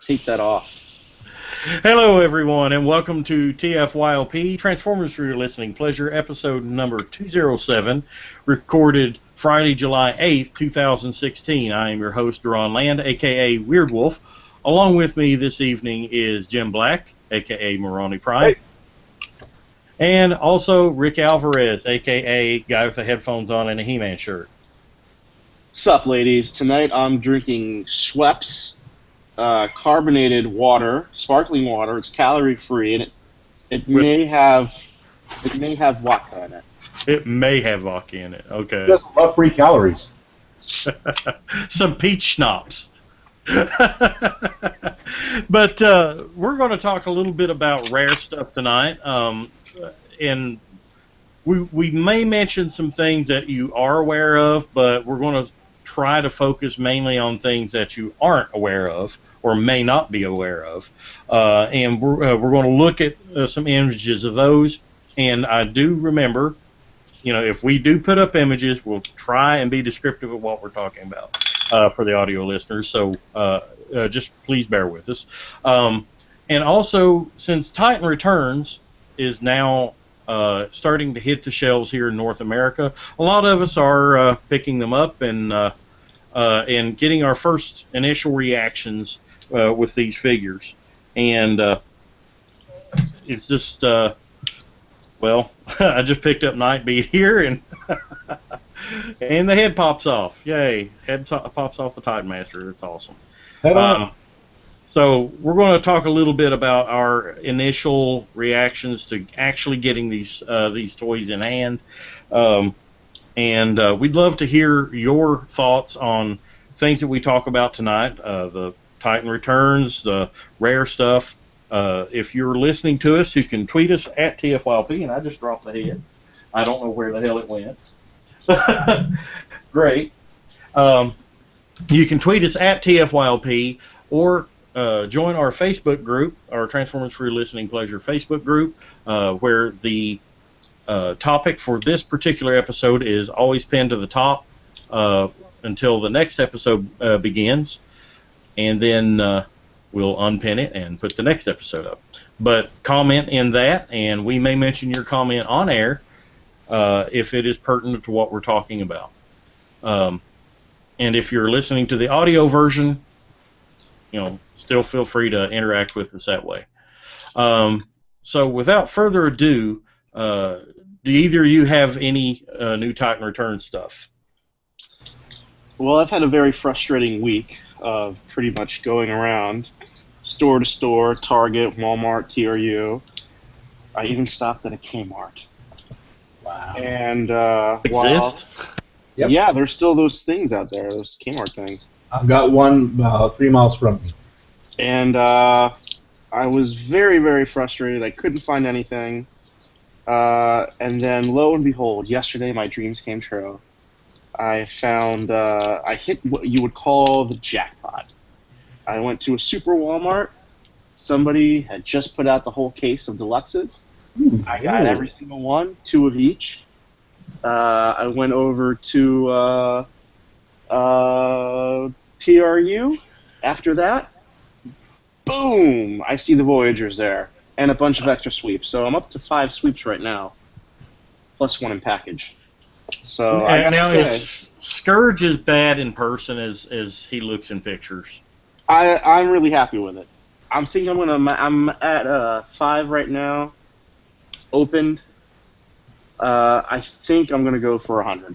take that off. Hello, everyone, and welcome to TFYLP, Transformers for Your Listening Pleasure, episode number 207, recorded Friday, July 8th, 2016. I am your host, Duran Land, a.k.a. Weird Wolf. Along with me this evening is Jim Black, a.k.a. Moroni Prime, and also Rick Alvarez, a.k.a. guy with the headphones on and a He-Man shirt. Sup, ladies? Tonight I'm drinking Schweppes carbonated water, sparkling water. It's calorie-free, and it may have vodka in it. It may have vodka in it. Okay. Just love free calories. Some peach schnapps. But we're going to talk a little bit about rare stuff tonight, and we may mention some things that you are aware of, but we're going to try to focus mainly on things that you aren't aware of or may not be aware of, and we're going to look at some images of those. And I do remember, you know, if we do put up images, we'll try and be descriptive of what we're talking about for the audio listeners. So just please bear with us. And also, since Titan Returns is now starting to hit the shelves here in North America, a lot of us are picking them up and getting our first initial reactions with these figures. And it's just, well, I just picked up Nightbeat here, and and the head pops off. Yay, head pops off the Titan Master. That's awesome. So we're going to talk a little bit about our initial reactions to actually getting these toys in hand, and we'd love to hear your thoughts on things that we talk about tonight, the Titan Returns, the rare stuff. If you're listening to us, you can tweet us at TFYLP, and I just dropped the head. I don't know where the hell it went. Great. You can tweet us at TFYLP, or join our Facebook group, our Transformers for Your Listening Pleasure Facebook group, where the topic for this particular episode is always pinned to the top until the next episode begins, and then we'll unpin it and put the next episode up. But comment in that, and we may mention your comment on air if it is pertinent to what we're talking about. And if you're listening to the audio version, you know, still feel free to interact with us that way. So without further ado, do either of you have any new Titan Return stuff? Well, I've had a very frustrating week of pretty much going around store to store, Target, Walmart, TRU. I even stopped at a Kmart. Wow. And Exist? Yep. yeah, there's still those things out there, those Kmart things. I've got one 3 miles from me. And I was very, very frustrated. I couldn't find anything. And then, lo and behold, yesterday my dreams came true. I found, I hit what you would call the jackpot. I went to a super Walmart. Somebody had just put out the whole case of deluxes. I got every single one, 2 of each. I went over to TRU after that. Boom! I see the Voyagers there, and a bunch of extra sweeps. So I'm up to 5 sweeps right now, plus 1 in package. So I gotta say, is Scourge as bad in person as he looks in pictures? I'm really happy with it. I'm at 5 right now, opened. I think I'm gonna go for 100.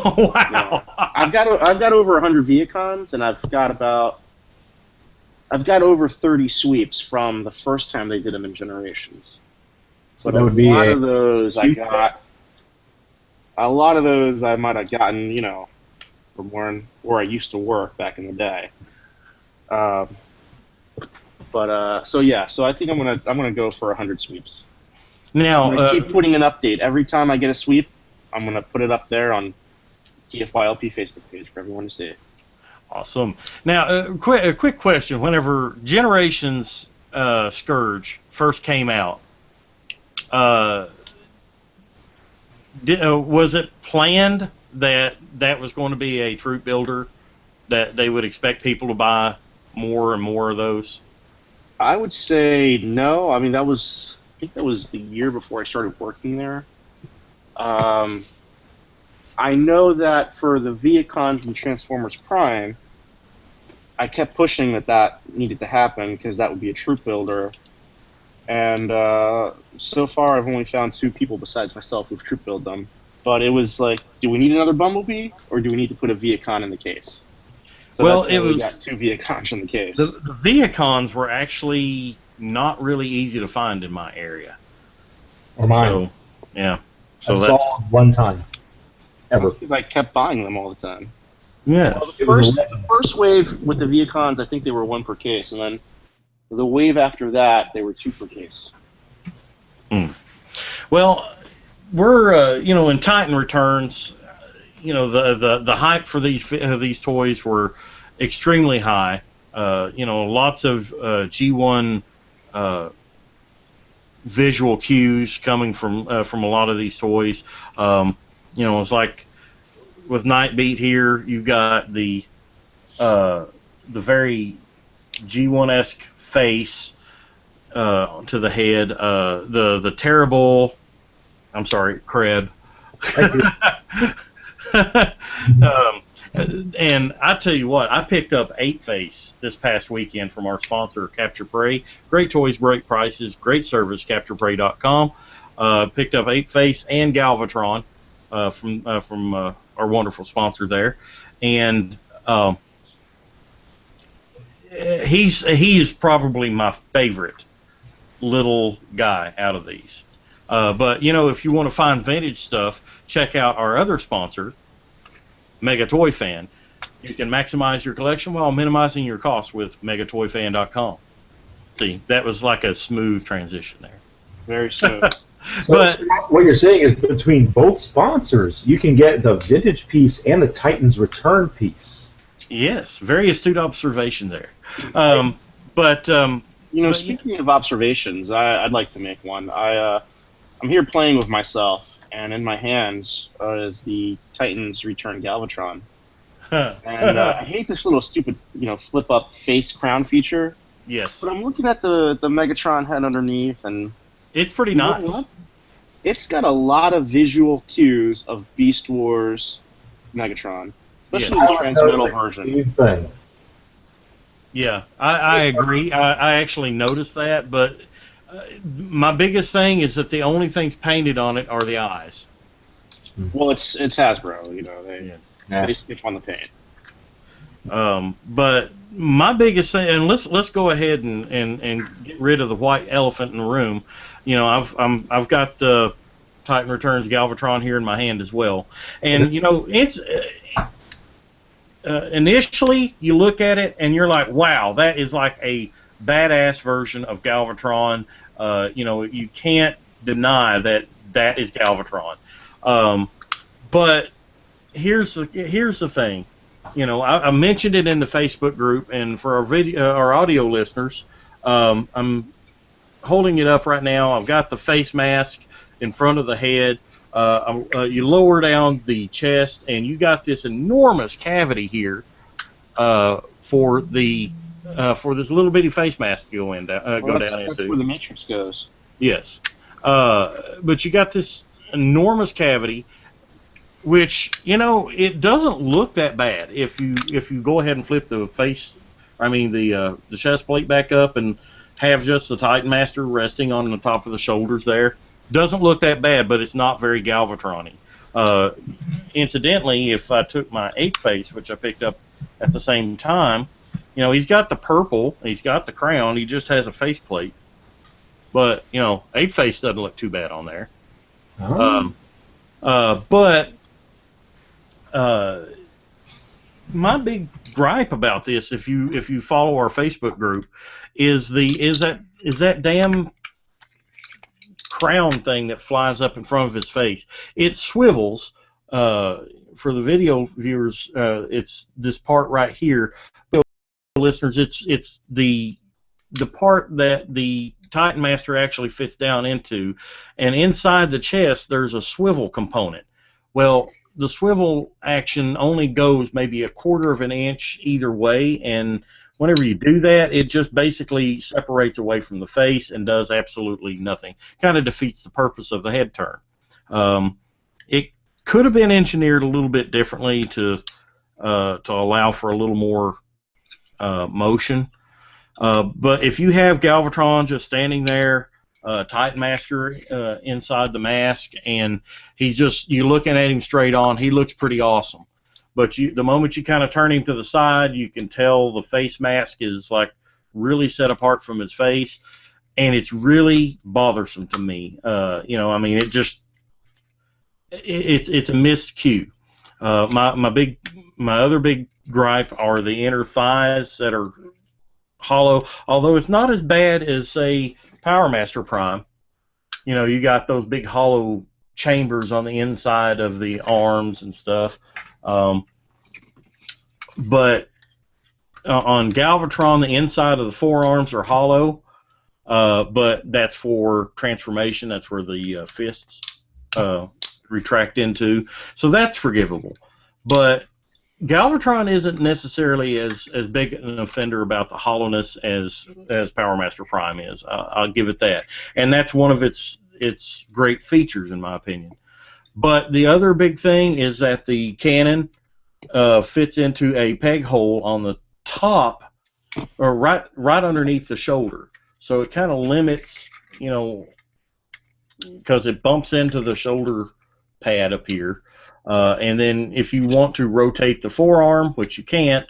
Oh, wow! Yeah. I've got over 100 Viacons, and I've got over 30 sweeps from the first time they did them in Generations. So that would be a lot of those I might have gotten, you know, from where I used to work back in the day. So I think I'm gonna go for 100 sweeps. Now, I'm gonna keep putting an update every time I get a sweep. I'm gonna put it up there on TFYLP Facebook page for everyone to see. Awesome. Now, a quick question. Whenever Generations Scourge first came out, was it planned that was going to be a troop builder that they would expect people to buy more and more of those? I would say no. I mean, I think that was the year before I started working there. I know that for the Viacons and Transformers Prime, I kept pushing that needed to happen because that would be a troop builder. And so far, I've only found 2 people besides myself who've troop built them. But it was like, do we need another Bumblebee, or do we need to put a Viacon in the case? So Well, that's it why we was got 2 Viacons in the case. the Viacons were actually not really easy to find in my area. Or mine. So, yeah. So I that's saw one time. Ever. Because I kept buying them all the time. yes. Well, the first wave with the Viacons, I think they were 1 per case, and then the wave after that, they were 2 per case. Well, we're in Titan Returns, the hype for these toys were extremely high. Lots of G1 visual cues coming from a lot of these toys. It's like with Nightbeat here, you've got the very G1-esque face to the head, the terrible, I'm sorry, Kreb. And I tell you what, I picked up 8-Face this past weekend from our sponsor, Capture Prey. Great toys, great prices, great service, CapturePrey.com. Picked up 8-Face and Galvatron from our wonderful sponsor there, and he is probably my favorite little guy out of these. But if you want to find vintage stuff, check out our other sponsor, Mega Toy Fan. You can maximize your collection while minimizing your costs with megatoyfan.com. See, that was like a smooth transition there. Very smooth. So what you're saying is between both sponsors, you can get the vintage piece and the Titans Return piece. Yes, very astute observation there. Speaking of observations, I'd like to make one. I'm here playing with myself, and in my hands is the Titans Return Galvatron. And I hate this little stupid, flip-up face crown feature. Yes. But I'm looking at the Megatron head underneath, and it's pretty nice. What? It's got a lot of visual cues of Beast Wars Megatron, especially the Transmetal version. Yeah, I agree. I actually noticed that, but my biggest thing is that the only things painted on it are the eyes. Well, it's Hasbro, they skip on the paint. But my biggest thing, and let's go ahead and get rid of the white elephant in the room. I've got Titan Returns Galvatron here in my hand as well, and it's initially you look at it and you're like, wow, that is like a badass version of Galvatron. You can't deny that is Galvatron. But here's the thing. I mentioned it in the Facebook group, and for our audio listeners, I'm holding it up right now. I've got the face mask in front of the head. You lower down the chest, and you got this enormous cavity here for this little bitty face mask to go down into. That's where the Matrix goes. Yes, but you got this enormous cavity, which it doesn't look that bad if you go ahead and flip the chest plate back up and have just the Titan Master resting on the top of the shoulders there. Doesn't look that bad, but it's not very Galvatron-y. Incidentally, if I took my 8-Face, which I picked up at the same time, he's got the purple, he's got the crown, he just has a faceplate. But 8-Face doesn't look too bad on there. Oh. But my big gripe about this, if you follow our Facebook group, is that damn crown thing that flies up in front of his face. It swivels. For the video viewers, it's this part right here. But listeners, it's the part that the Titan Master actually fits down into, and inside the chest there's a swivel component. Well, the swivel action only goes maybe 1/4 of an inch either way, and whenever you do that, it just basically separates away from the face and does absolutely nothing. Kind of defeats the purpose of the head turn. It could have been engineered a little bit differently to allow for a little more motion. But if you have Galvatron just standing there, Titan Master inside the mask, and you're looking at him straight on, he looks pretty awesome. But the moment you kind of turn him to the side, you can tell the face mask is like really set apart from his face, and it's really bothersome to me. I mean, it's a missed cue. My other big gripe are the inner thighs that are hollow, although it's not as bad as, say, Power Master Prime. You got those big hollow chambers on the inside of the arms and stuff. But on Galvatron, the inside of the forearms are hollow, but that's for transformation. That's where the fists retract into. So that's forgivable. But Galvatron isn't necessarily as big an offender about the hollowness as Power Master Prime is. I'll give it that. And that's one of its great features, in my opinion. But the other big thing is that the cannon fits into a peg hole on the top, or right underneath the shoulder. So it kind of limits, because it bumps into the shoulder pad up here. And then if you want to rotate the forearm, which you can't,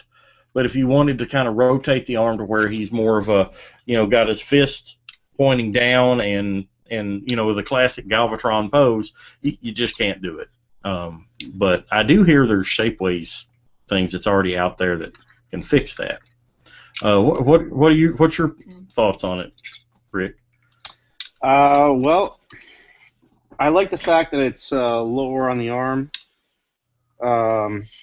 but if you wanted to kind of rotate the arm to where he's more of a, got his fist pointing down and with a classic Galvatron pose, you just can't do it. But I do hear there's Shapeways things that's already out there that can fix that. What's your thoughts on it, Rick? Well, I like the fact that it's lower on the arm.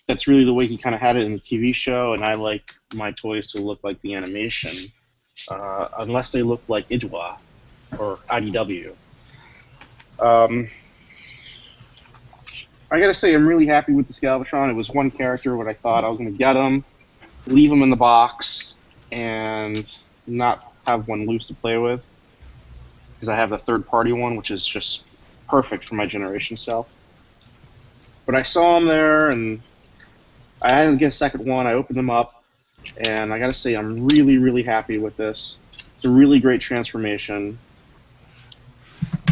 That's really the way he kind of had it in the TV show, and I like my toys to look like the animation, unless they look like Idwa or IDW. I gotta say, I'm really happy with this Galvatron. It was one character when I thought I was gonna get him, leave him in the box, and not have one loose to play with, because I have the third-party one, which is just perfect for my generation self. But I saw him there, and I had to get a second one. I opened them up, and I gotta say, I'm really, really happy with this. It's a really great transformation.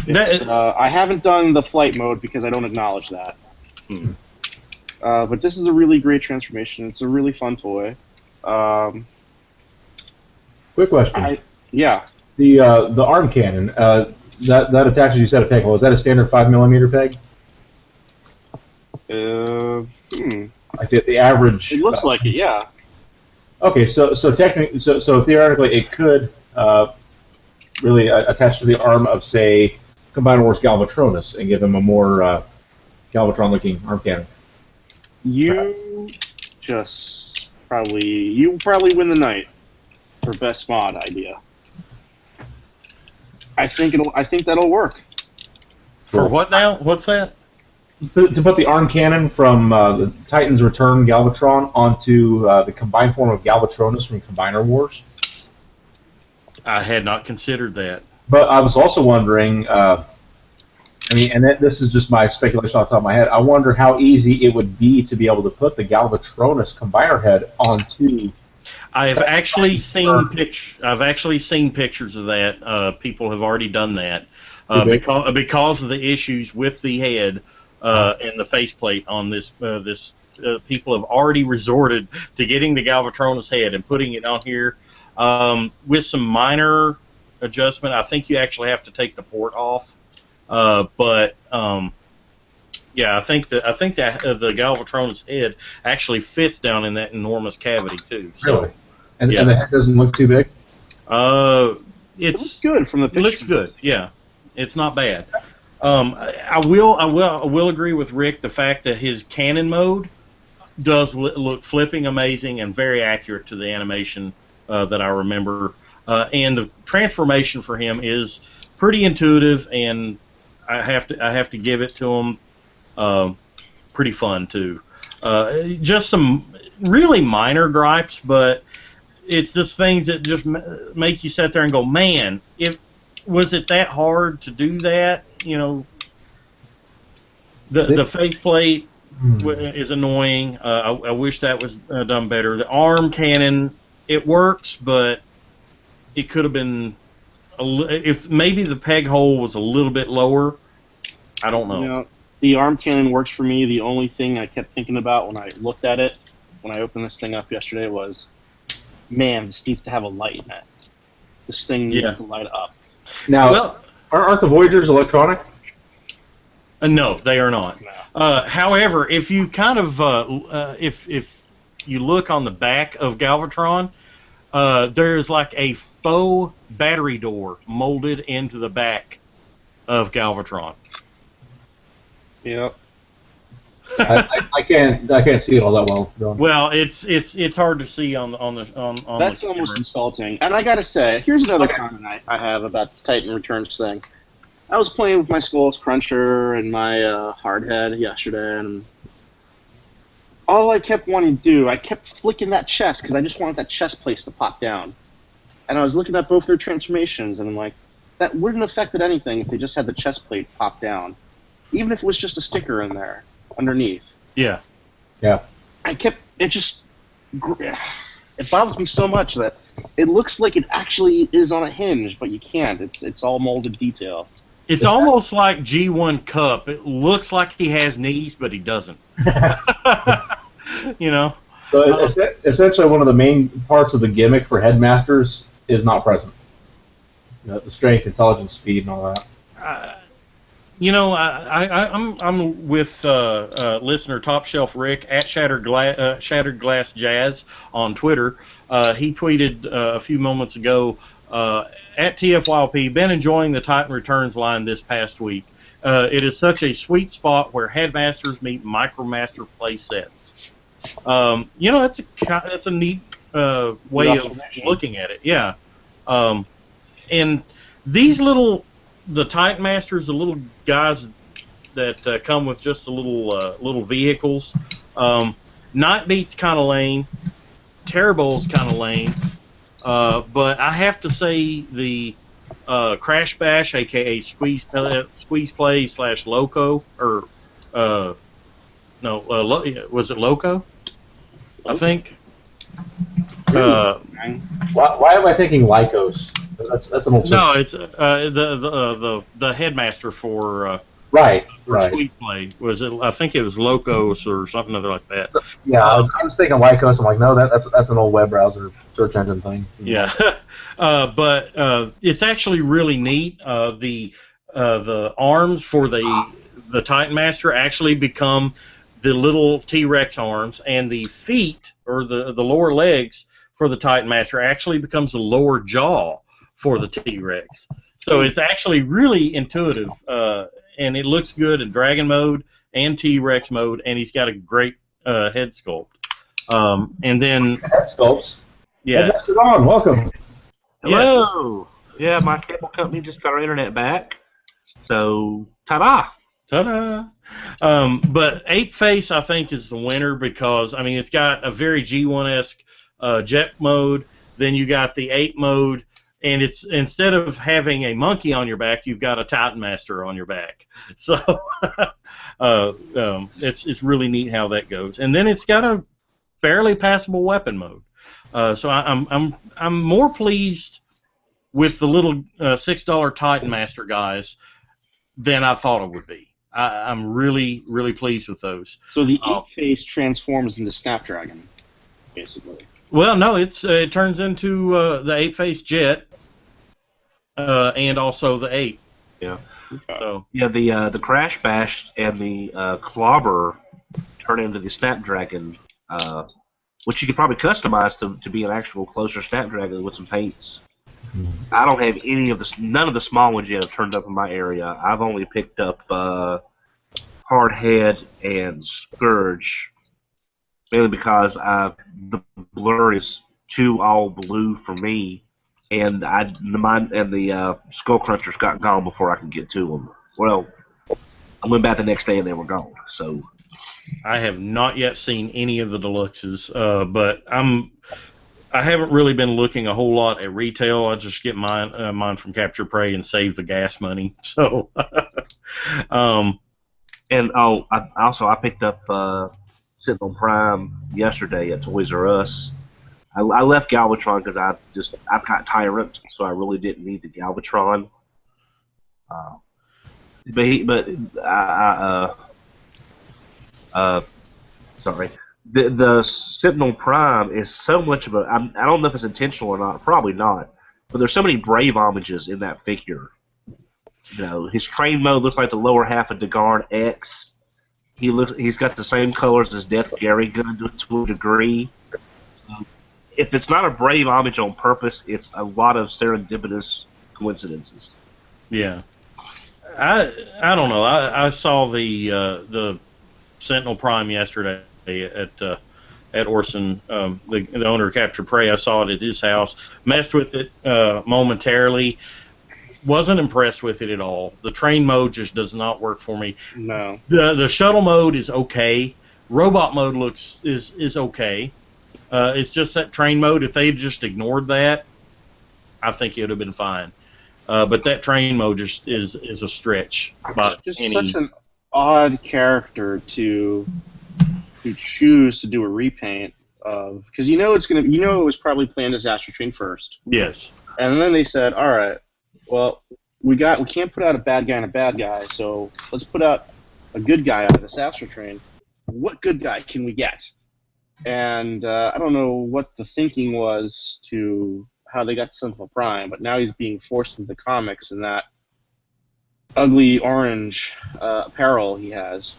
I haven't done the flight mode because I don't acknowledge that. But this is a really great transformation. It's a really fun toy. Quick question. Yeah. The arm cannon that attaches, you said, a peg hole. Is that a standard 5mm peg? Like the average. It looks like it, yeah. Okay, so technically, so theoretically, it could really attach to the arm of, say, Combiner Wars Galvatronus and give him a more Galvatron-looking arm cannon. You probably win the night for best mod idea. I think that'll work. For what now? What's that? To put the arm cannon from the Titan's Return Galvatron onto the combined form of Galvatronus from Combiner Wars. I had not considered that. But I was also wondering, this is just my speculation off the top of my head, I wonder how easy it would be to be able to put the Galvatronus Combiner head onto... I've actually seen pictures of that. People have already done that because of the issues with the head and the faceplate on this. People have already resorted to getting the Galvatronus head and putting it on here with some minor adjustment. I think you actually have to take the port off, yeah, I think that the Galvatronus head actually fits down in that enormous cavity too. So, really? And the head doesn't look too big? It looks good from the picture. It looks good, yeah. It's not bad. I will agree with Rick, the fact that his cannon mode does look flipping amazing and very accurate to the animation that I remember. And the transformation for him is pretty intuitive, and I have to give it to him. Pretty fun too. Just some really minor gripes, but it's just things that just make you sit there and go, man, was it that hard to do that? You know, the faceplate is annoying. I wish that was done better. The arm cannon, it works, but it could have been if maybe the peg hole was a little bit lower. I don't know. You know, the arm cannon works for me. The only thing I kept thinking about when I looked at it, when I opened this thing up yesterday, was, man, this needs to have a light in it. This thing needs to light up. Now, aren't the Voyagers electronic? No, they are not. No. However, if you kind of if you look on the back of Galvatron, there's like a faux battery door molded into the back of Galvatron. Yep. I can't see it all that well. John. Well, it's hard to see on the That's almost insulting. And I gotta say, here's another comment I have about this Titan Returns thing. I was playing with my Skulls Cruncher and my Hardhead yesterday, and all I kept wanting to do, I kept flicking that chest because I just wanted that chest place to pop down. And I was looking at both their transformations, and I'm like, that wouldn't have affected anything if they just had the chest plate pop down, even if it was just a sticker in there underneath. Yeah. Yeah. It bothers me so much that it looks like it actually is on a hinge, but you can't. It's all molded detail. It's almost like G1 Cup. It looks like he has knees, but he doesn't. You know? So essentially, one of the main parts of the gimmick for Headmasters is not present. The strength, intelligence, speed, and all that. You know, I'm with listener Top Shelf Rick at Shattered Glass Jazz on Twitter. He tweeted a few moments ago, at TFYLP, been enjoying the Titan Returns line this past week. It is such a sweet spot where Headmasters meet Micromaster play sets. You know, that's a neat way of looking at it. Yeah. And these the Titan Masters, the little guys that come with just the little vehicles. Nightbeat's kind of lame. Terrible's kind of lame. But I have to say the Crash Bash, aka Squeeze Play / Loco, or was it Loco? I think. Why am I thinking Lycos? That's an old. No, it's the Headmaster for right. Squeeze Play. Was it? I think it was Locos or something other like that. Yeah, I was thinking Lycos. I'm like, no, that's an old web browser search engine thing. Yeah, but it's actually really neat. The arms for the Titan Master actually become the little T-Rex arms, and the feet or the lower legs for the Titan Master actually becomes the lower jaw for the T-Rex. So it's actually really intuitive, and it looks good in Dragon mode and T-Rex mode, and he's got a great head sculpt. And then head sculpts. Yeah. Headmaster Ron, welcome. Hello. Yes. Yeah, my cable company just got our internet back. So, ta-da. Ta-da! But Ape Face, I think, is the winner because, I mean, it's got a very G1-esque jet mode. Then you got the ape mode, and it's instead of having a monkey on your back, you've got a Titan Master on your back. So it's really neat how that goes. And then it's got a fairly passable weapon mode. So I'm more pleased with the little $6 Titan Master guys than I thought it would be. I'm really, really pleased with those. So the ape face transforms into Snapdragon, basically. Well, no, it turns into the ape face jet, and also the ape. Yeah. Okay. So yeah, the Crash Bash and the Clobber turn into the Snapdragon, which you could probably customize to be an actual closer Snapdragon with some paints. I don't have none of the small ones yet have turned up in my area. I've only picked up Hardhead and Scourge, mainly because the blur is too all blue for me, and the Skull Crunchers got gone before I could get to them. Well, I went back the next day and they were gone. So I have not yet seen any of the deluxes, but I haven't really been looking a whole lot at retail. I just get mine from Capture Prey and save the gas money. So, And I picked up Sentinel Prime yesterday at Toys R Us. I left Galvatron because I've got Tyrant, so I really didn't need the Galvatron. Sorry. The Sentinel Prime is so much of a. I don't know if it's intentional or not. Probably not. But there's so many Brave homages in that figure. You know, his train mode looks like the lower half of Dagard X. He's got the same colors as Death Gary Gun to a degree. If it's not a Brave homage on purpose, it's a lot of serendipitous coincidences. yeah. I don't know. I saw the Sentinel Prime yesterday at Orson, the owner of Capture Prey. I saw it at his house. Messed with it momentarily. Wasn't impressed with it at all. The train mode just does not work for me. No. The shuttle mode is okay. Robot mode is okay. It's just that train mode. If they had just ignored that, I think it would have been fine. But that train mode just is a stretch. Just such an odd character to choose to do a repaint of, because it was probably planned as Astro Train first. Yes. And then they said, all right, well, we can't put out a bad guy and a bad guy, so let's put out a good guy out of this Astro Train. What good guy can we get? And I don't know what the thinking was to how they got Sentinel Prime, but now he's being forced into the comics in that ugly orange apparel he has.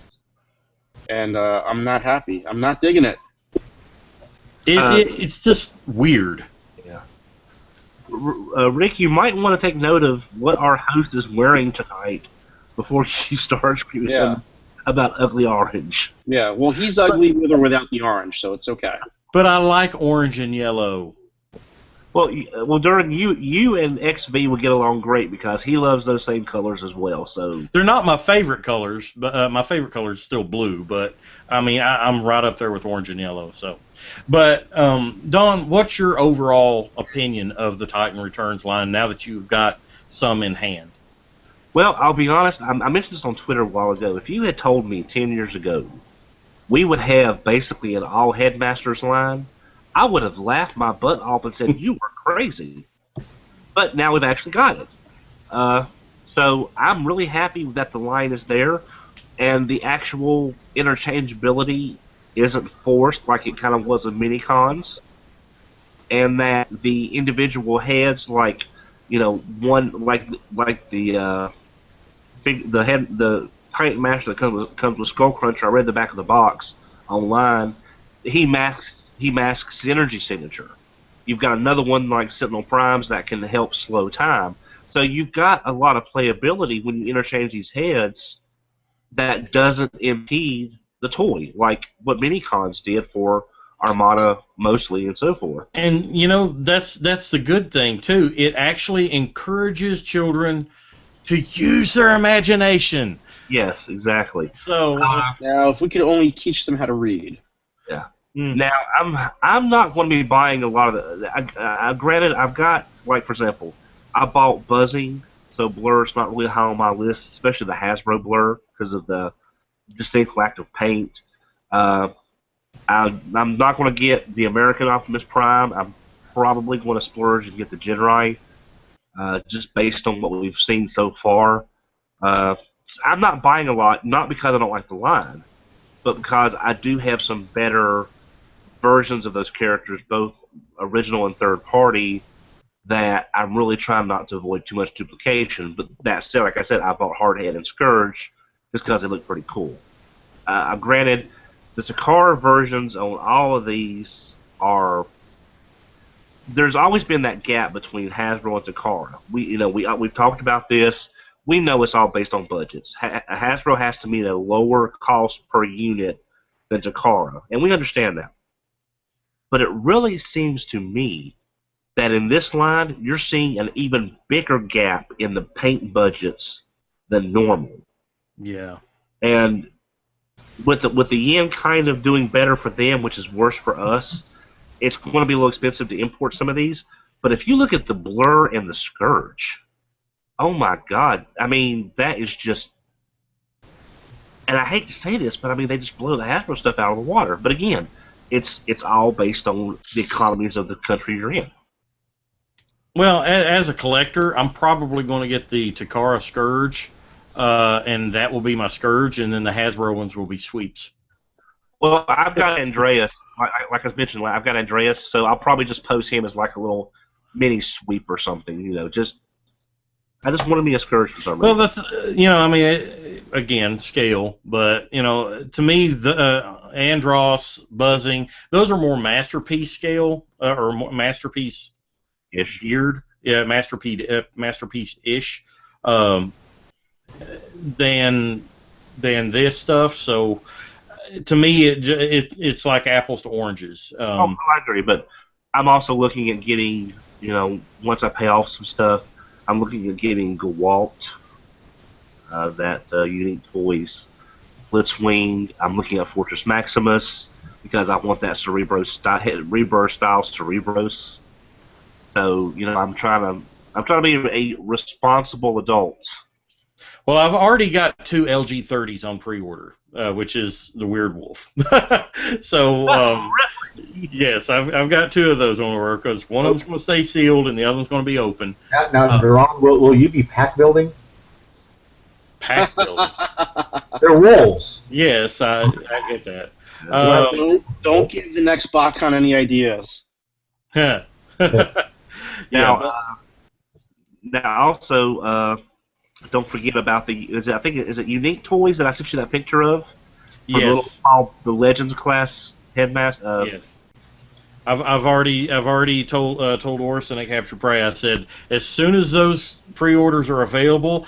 And I'm not happy. I'm not digging it. It's just weird. Yeah. Rick, you might want to take note of what our host is wearing tonight before you start screaming him about ugly orange. Yeah, well, he's ugly with or without the orange, so it's okay. But I like orange and yellow. Well, Duran, you and XV will get along great because he loves those same colors as well. So they're not my favorite colors, but my favorite color is still blue. But I mean, I'm right up there with orange and yellow. So, but Don, what's your overall opinion of the Titan Returns line now that you've got some in hand? Well, I'll be honest. I mentioned this on Twitter a while ago. If you had told me 10 years ago we would have basically an all Headmasters line, I would have laughed my butt off and said, you were crazy. But now we've actually got it. So I'm really happy that the line is there, and the actual interchangeability isn't forced like it kind of was in mini-cons, and that the individual heads, like, you know, one, like the Titan Master that comes with Skull Cruncher, I read the back of the box online, he masks the energy signature. You've got another one like Sentinel Primes that can help slow time. So you've got a lot of playability when you interchange these heads that doesn't impede the toy, like what mini-cons did for Armada mostly and so forth. And, you know, that's the good thing, too. It actually encourages children to use their imagination. Yes, exactly. So now, if we could only teach them how to read. Yeah. Now, I'm not going to be buying a lot of the. Granted, I've got, like, for example, I bought Buzzing, so Blur's not really high on my list, especially the Hasbro Blur because of the distinct lack of paint. I'm not going to get the American Optimus Prime. I'm probably going to splurge and get the Jedi, just based on what we've seen so far. I'm not buying a lot, not because I don't like the line, but because I do have some better versions of those characters, both original and third party, that I'm really trying not to avoid too much duplication. But that said, like I said, I bought Hardhead and Scourge just because they look pretty cool. Granted, the Takara versions on all of these are. There's always been that gap between Hasbro and Takara. We've talked about this. We know it's all based on budgets. Hasbro has to meet a lower cost per unit than Takara, and we understand that. But it really seems to me that in this line, you're seeing an even bigger gap in the paint budgets than normal. yeah. And with the yen kind of doing better for them, which is worse for us, it's going to be a little expensive to import some of these. But if you look at the Blur and the Scourge, oh my God! I mean, that is just. And I hate to say this, but I mean, they just blow the Hasbro stuff out of the water. But again, it's all based on the economies of the country you're in. Well, as a collector, I'm probably going to get the Takara Scourge, and that will be my Scourge, and then the Hasbro ones will be sweeps. Well, I've got Andreas. Like I mentioned, I've got Andreas, so I'll probably just post him as like a little mini sweep or something. You know, I just wanted me a Scourge for some reason. Well, that's I mean, again, scale, but to me, the Andros, Buzzing, those are more masterpiece scale or more masterpiece ish. Geared, yeah, masterpiece ish, than this stuff. So to me, it's like apples to oranges. I agree, but I'm also looking at getting, once I pay off some stuff, I'm looking at getting Gewalt, that Unique Toys, Blitzwing. I'm looking at Fortress Maximus because I want that Cerebros style, Rebirth style Cerebros. So I'm trying to be a responsible adult. Well, I've already got 2 LG30s on pre-order, which is the Weird Wolf. So, yes, I've got 2 of those on order because one of them's going to stay sealed and the other one's going to be open. Now, Veron, will you be pack building? Pack building? They're wolves. Yes, I get that. Don't give the next BotCon any ideas. Now also, don't forget about is it Unique Toys that I sent you that picture of? Yes. The Legends class headmaster. Yes. I've already told Orson at Capture Prey. I said as soon as those pre-orders are available,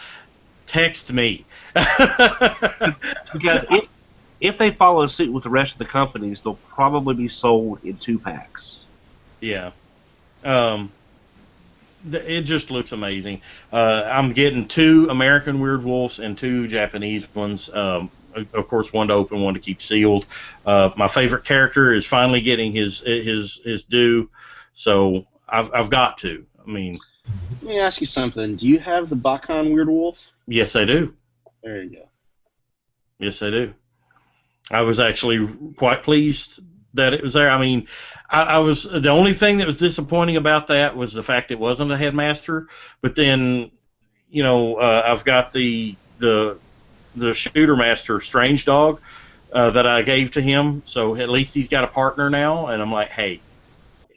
text me. Because if they follow suit with the rest of the companies, they'll probably be sold in 2-packs. Yeah. It just looks amazing. I'm getting 2 American Weird Wolves and 2 Japanese ones. Of course, one to open, one to keep sealed. My favorite character is finally getting his due, so I've got to. I mean, let me ask you something. Do you have the BotCon Weird Wolf? Yes, I do. There you go. Yes, I do. I was actually quite pleased that it was there. I mean, I was the only thing that was disappointing about that was the fact it wasn't a headmaster. But then, I've got the shooter master Strange Dog that I gave to him, so at least he's got a partner now. And I'm like, hey,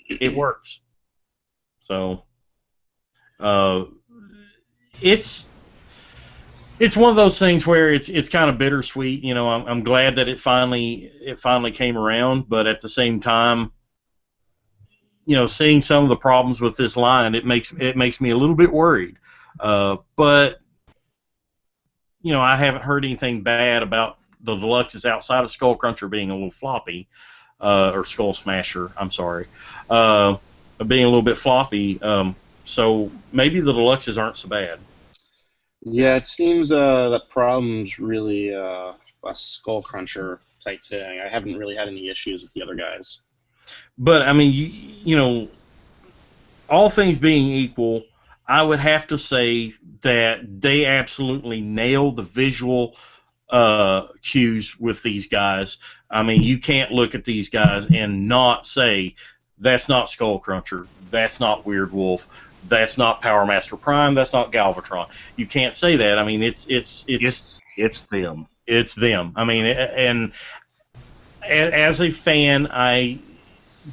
it works. So, it's one of those things where it's kind of bittersweet. I'm glad that it finally came around, but at the same time, seeing some of the problems with this line, it makes me a little bit worried. But I haven't heard anything bad about the deluxes outside of Skull Cruncher being a little floppy, or Skull Smasher. I'm sorry, being a little bit floppy. So maybe the deluxes aren't so bad. Yeah, it seems that problem's really a Skull Cruncher type thing. I haven't really had any issues with the other guys. But I mean, all things being equal, I would have to say that they absolutely nailed the visual cues with these guys. I mean, you can't look at these guys and not say that's not Skull Cruncher, that's not Weird Wolf, that's not Power Master Prime, that's not Galvatron. You can't say that. I mean, it's them. It's them. I mean, and as a fan,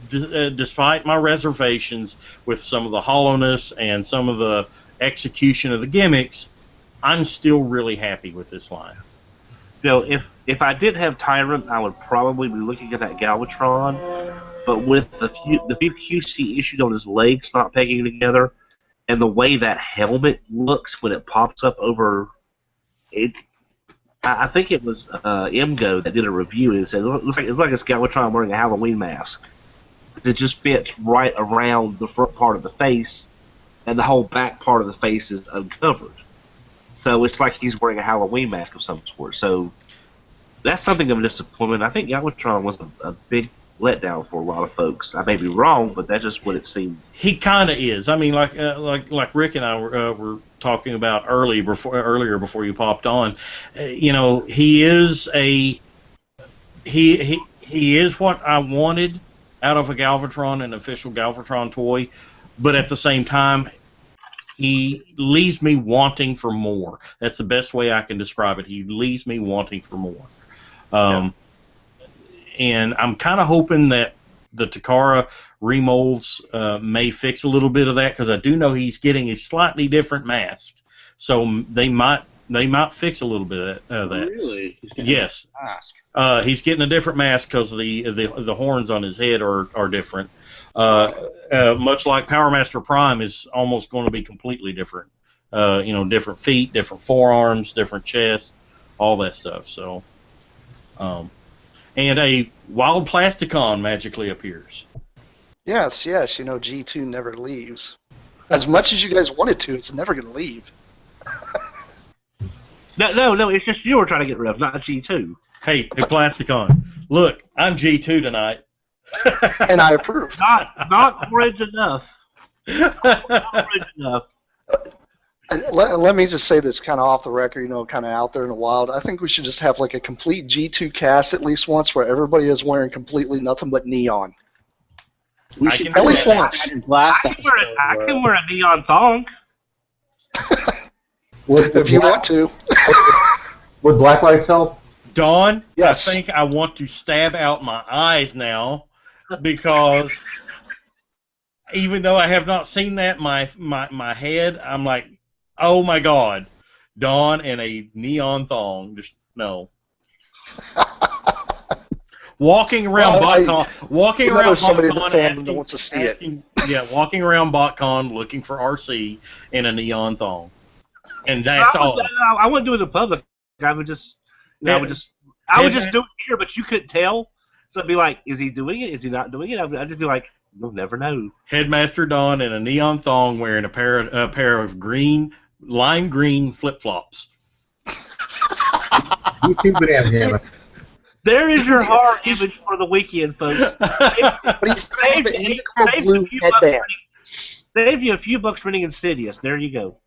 despite my reservations with some of the hollowness and some of the execution of the gimmicks, I'm still really happy with this line. If I did have Tyrant, I would probably be looking at that Galvatron. But with the few QC issues on his legs not pegging together, and the way that helmet looks when it pops up over it, I think it was MGO that did a review and said it's like a Galvatron wearing a Halloween mask. It just fits right around the front part of the face, and the whole back part of the face is uncovered. So it's like he's wearing a Halloween mask of some sort. So that's something of a disappointment. I think Galvatron was a big letdown for a lot of folks. I may be wrong, but that's just what it seemed. He kind of is. I mean, like Rick and I were talking about earlier before you popped on. He is he is what I wanted out of a Galvatron, an official Galvatron toy, but at the same time, he leaves me wanting for more. That's the best way I can describe it. He leaves me wanting for more. And I'm kind of hoping that the Takara remolds may fix a little bit of that, because I do know he's getting a slightly different mask. So they might fix a little bit of that. Really? Yes. He's getting a different mask because the horns on his head are different. Much like Power Master Prime is almost going to be completely different. Different feet, different forearms, different chest, all that stuff. So, and a wild Plasticon magically appears. Yes, G2 never leaves. As much as you guys want it to, it's never going to leave. No, it's just you were trying to get rid of, not G2. Hey, Plasticon, look, I'm G2 tonight. And I approve. Not orange enough. Not orange enough. Let me just say this kind of off the record, kind of out there in the wild. I think we should just have like a complete G2 cast at least once where everybody is wearing completely nothing but neon. We should at least once. I can wear a neon thong. If you want to. Would black lights help? Dawn, yes. I think I want to stab out my eyes now, because even though I have not seen that, my head, I'm like, oh my God, Dawn in a neon thong, just no. Walking around BotCon, walking around BotCon looking for RC in a neon thong, and that's all. I wouldn't do it in public. I would just do it here, but you couldn't tell. So I'd be like, is he doing it? Is he not doing it? I'd just be like, you'll never know. Headmaster Don in a neon thong wearing a pair of lime green flip-flops. YouTube banana hammer. There is your horror image for the weekend, folks. Save you a few bucks running Insidious. There you go.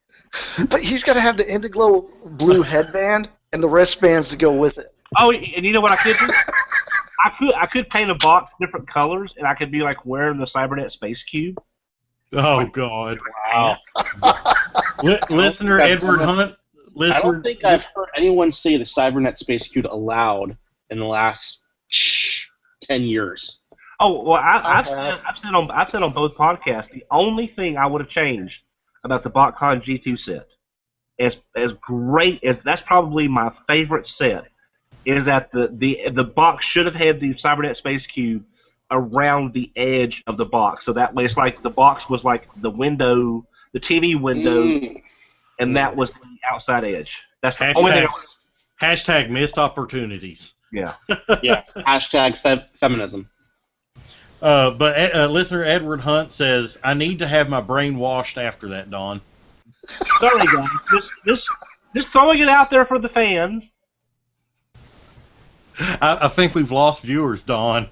But he's got to have the Indiglo blue headband and the wristbands to go with it. Oh, and you know what I could do? I could paint a box different colors, and I could be like wearing the Cybernet Space Cube. Oh God! Wow. Listener Edward Hunt. I don't think I've heard anyone say the Cybernet Space Cube aloud in the last 10 years. Oh well, I've said on both podcasts. The only thing I would have changed about the BotCon G2 set, as great as that's probably my favorite set, is that the box should have had the Cybernet Space Cube around the edge of the box, so that way it's like the box was like the window, the TV window, and that was the outside edge. That's the only thing. Hashtag missed opportunities. Yeah. Yeah. Hashtag feminism. But listener Edward Hunt says, I need to have my brain washed after that, Don. Sorry, guys. Just throwing it out there for the fan. I think we've lost viewers, Don.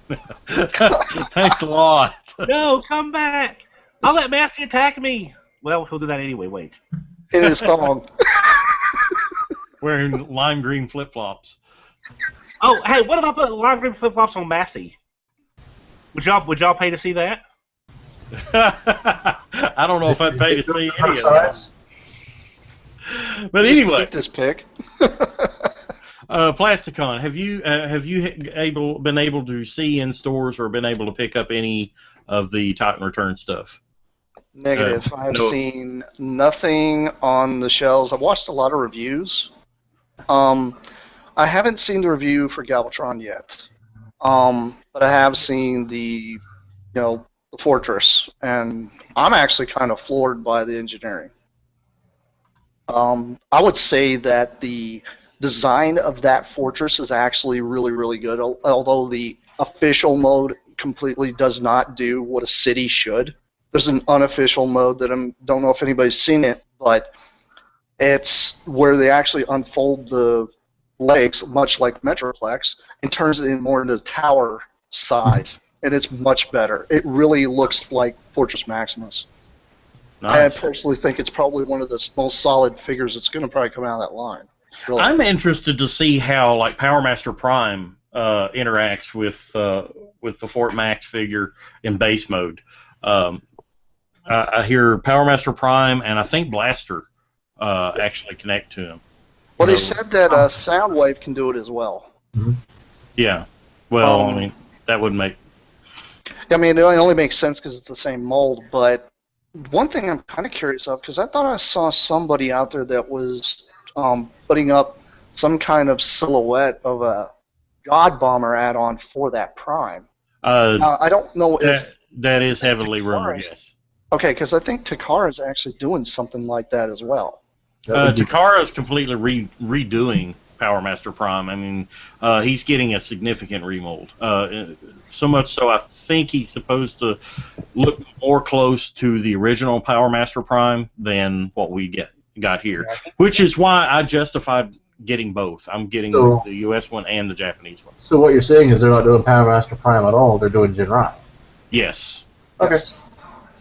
Thanks a lot. No, come back. I'll let Massey attack me. Well, he'll do that anyway. Wait. In his thong. Wearing lime green flip-flops. Oh, hey, what if I put lime green flip-flops on Massey? Would y'all pay to see that? I don't know if I'd pay to see any of that. But anyway, get this pick. Plasticon, have you been able to see in stores or been able to pick up any of the Titan Return stuff? Negative. I've seen nothing on the shelves. I've watched a lot of reviews. I haven't seen the review for Galvatron yet, but I have seen the Fortress, and I'm actually kind of floored by the engineering. I would say that the design of that Fortress is actually really, really good, although the official mode completely does not do what a city should. There's an unofficial mode that I don't know if anybody's seen it, but it's where they actually unfold the legs, much like Metroplex, and turns it more into tower size. and it's much better. It really looks like Fortress Maximus. Nice. I personally think it's probably one of the most solid figures that's going to probably come out of that line. Really. I'm interested to see how like Power Master Prime interacts with the Fort Max figure in base mode. I hear Power Master Prime and I think Blaster actually connect to him. Well, they said that Soundwave can do it as well. Mm-hmm. Yeah. Well, I mean, that would make... I mean, it only makes sense because it's the same mold, but one thing I'm kind of curious of, because I thought I saw somebody out there that was putting up some kind of silhouette of a God Bomber add-on for that Prime. I don't know if... That is heavily rumored, yes. Okay, because I think Takara is actually doing something like that as well. Takara is completely redoing Power Master Prime. I mean, he's getting a significant remold. So much so, I think he's supposed to look more close to the original Power Master Prime than what we got here, which is why I justified getting both. I'm getting the U.S. one and the Japanese one. So what you're saying is they're not doing Power Master Prime at all. They're doing Jinrai. Yes. Okay. Yes.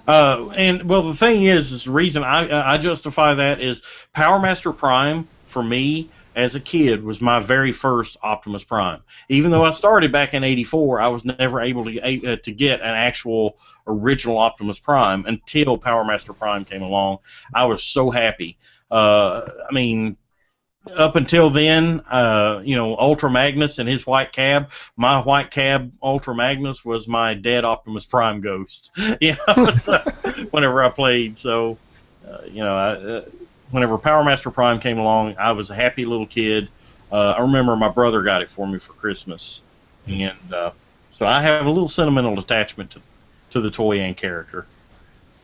And well, the thing is the reason I justify that is Power Master Prime for me as a kid was my very first Optimus Prime. Even though I started back in '84, I was never able to get an actual original Optimus Prime until Power Master Prime came along. I was so happy. I mean, up until then, Ultra Magnus and his white cab. My white cab Ultra Magnus was my dead Optimus Prime ghost. So, whenever I played, so whenever Power Master Prime came along, I was a happy little kid. I remember my brother got it for me for Christmas, and so I have a little sentimental attachment to the toy and character.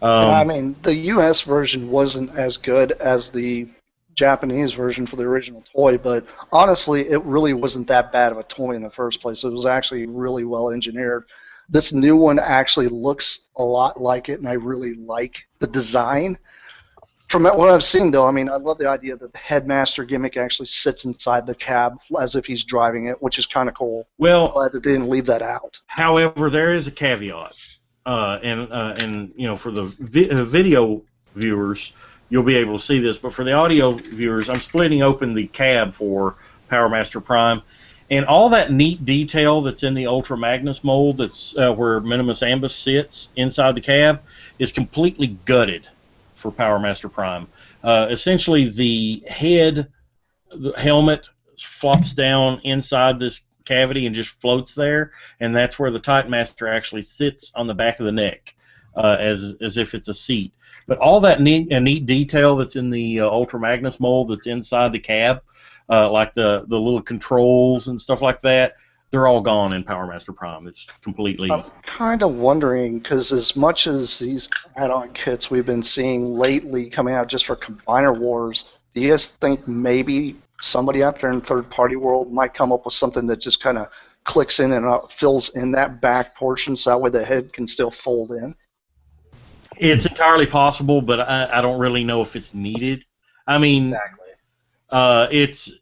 I mean, the U.S. version wasn't as good as the Japanese version for the original toy, but honestly, it really wasn't that bad of a toy in the first place. It was actually really well engineered. This new one actually looks a lot like it, and I really like the design. From what I've seen, though, I mean, I love the idea that the headmaster gimmick actually sits inside the cab as if he's driving it, which is kind of cool. Well, I'm glad that they didn't leave that out. However, there is a caveat, and for the video viewers, you'll be able to see this, but for the audio viewers, I'm splitting open the cab for Power Master Prime, and all that neat detail that's in the Ultra Magnus mold, that's where Minimus Ambus sits inside the cab, is completely gutted for Power Master Prime. Essentially, the helmet flops down inside this cavity and just floats there, and that's where the Titan Master actually sits on the back of the neck, as if it's a seat. But all that neat detail that's in the Ultra Magnus mold that's inside the cab, like the little controls and stuff like that, they're all gone in Power Master Prime. It's completely... I'm kind of wondering, because as much as these add-on kits we've been seeing lately coming out just for Combiner Wars, do you guys think maybe somebody out there in the third-party world might come up with something that just kind of clicks in and fills in that back portion so that way the head can still fold in? It's entirely possible, but I don't really know if it's needed. I mean, exactly.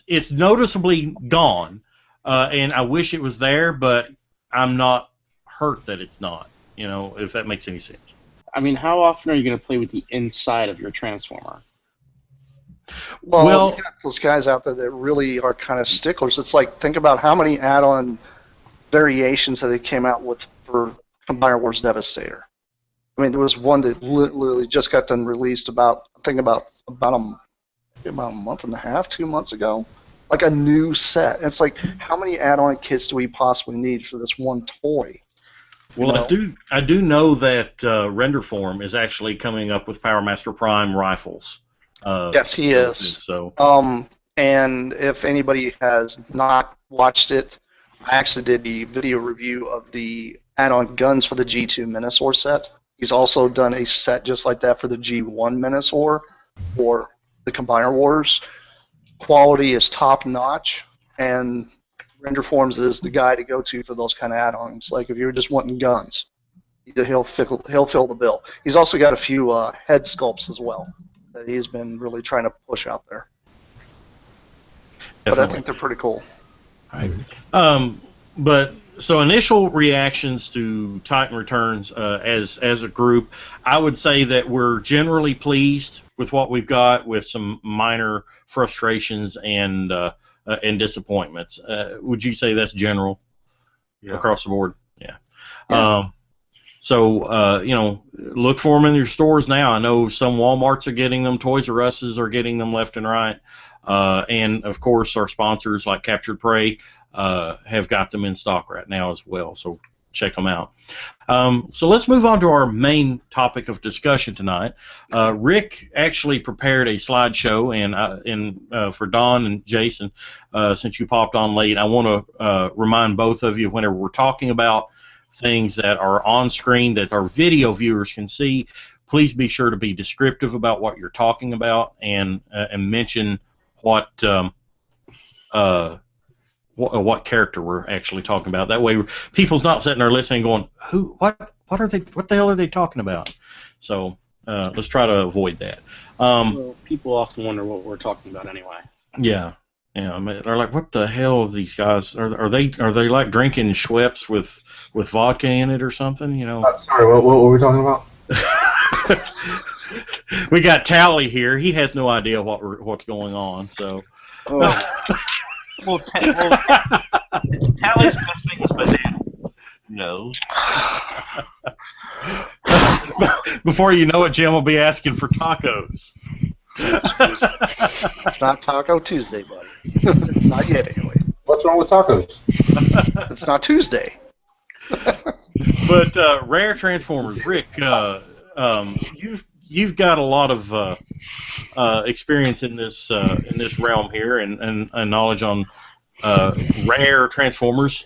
It's noticeably gone, and I wish it was there, but I'm not hurt that it's not. If that makes any sense. I mean, how often are you going to play with the inside of your Transformer? Well, you got those guys out there that really are kind of sticklers. It's like, think about how many add-on variations that they came out with for Combiner Wars Devastator. I mean, there was one that literally just got done released about a month and a half, 2 months ago. Like a new set. It's like, how many add-on kits do we possibly need for this one toy? Well, I do know that Renderform is actually coming up with Power Master Prime rifles. Yes, he is. So. And if anybody has not watched it, I actually did the video review of the add-on guns for the G2 Minosaur set. He's also done a set just like that for the G1 Minosaur or the Combiner Wars. Quality is top-notch, and Renderforms is the guy to go to for those kind of add-ons. Like if you're just wanting guns, he'll fill the bill. He's also got a few head sculpts as well that he's been really trying to push out there. Definitely. But I think they're pretty cool. But So initial reactions to Titan Returns as a group, I would say that we're generally pleased with what we've got, with some minor frustrations and disappointments. Would you say that's general across the board? Yeah. So look for them in your stores now. I know some Walmarts are getting them, Toys R Us's are getting them left and right, and of course our sponsors like Captured Prey have got them in stock right now as well, so check them out. So let's move on to our main topic of discussion tonight. Rick actually prepared a slideshow, and for Don and Jason, since you popped on late, I want to remind both of you, whenever we're talking about things that are on screen that our video viewers can see, please be sure to be descriptive about what you're talking about, and mention what character we're actually talking about. That way, people's not sitting there listening, going, what the hell are they talking about? So let's try to avoid that. Well, people often wonder what we're talking about anyway. Yeah. I mean, they're like, what the hell are these guys? Are they like drinking Schweppes with vodka in it or something? Sorry, what were we talking about? We got Tally here. He has no idea what's going on. So. Well, Tally's best thing is banana. No. Before you know it, Jim will be asking for tacos. It's not Taco Tuesday, buddy. Not yet, anyway. What's wrong with tacos? It's not Tuesday. But Rare Transformers, Rick, you've got a lot of experience in this realm here, and knowledge on Rare Transformers.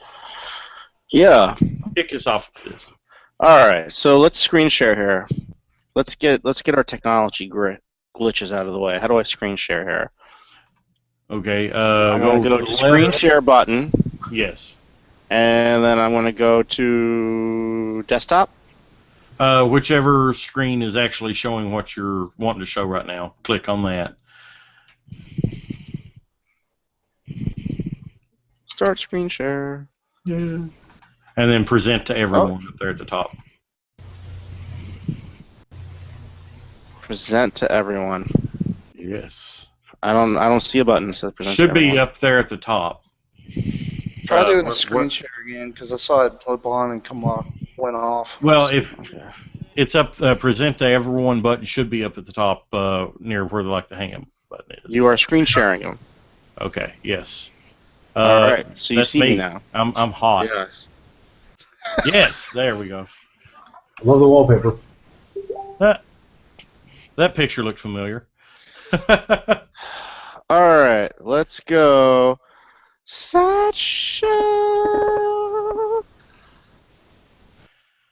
Yeah. Kick us off with this. All right. So let's screen share here. Let's get our technology glitches out of the way. How do I screen share here? Okay. I'm going to go to screen share button. Yes. And then I'm going to go to desktop. Whichever screen is actually showing what you're wanting to show right now. Click on that. Start screen share. Yeah. And then present to everyone up there at the top. Present to everyone. Yes. I don't see a button that says present. Should be up there at the top. Try doing the screen share again, because I saw it flip on and went off. Well, if it's up, present to everyone button should be up at the top near where the hang up button is. You are screen sharing them. Okay. Yes. All right. So you see me now. I'm hot. Yes. Yes. There we go. I love the wallpaper. That picture looked familiar. All right. Let's go. Sideshow.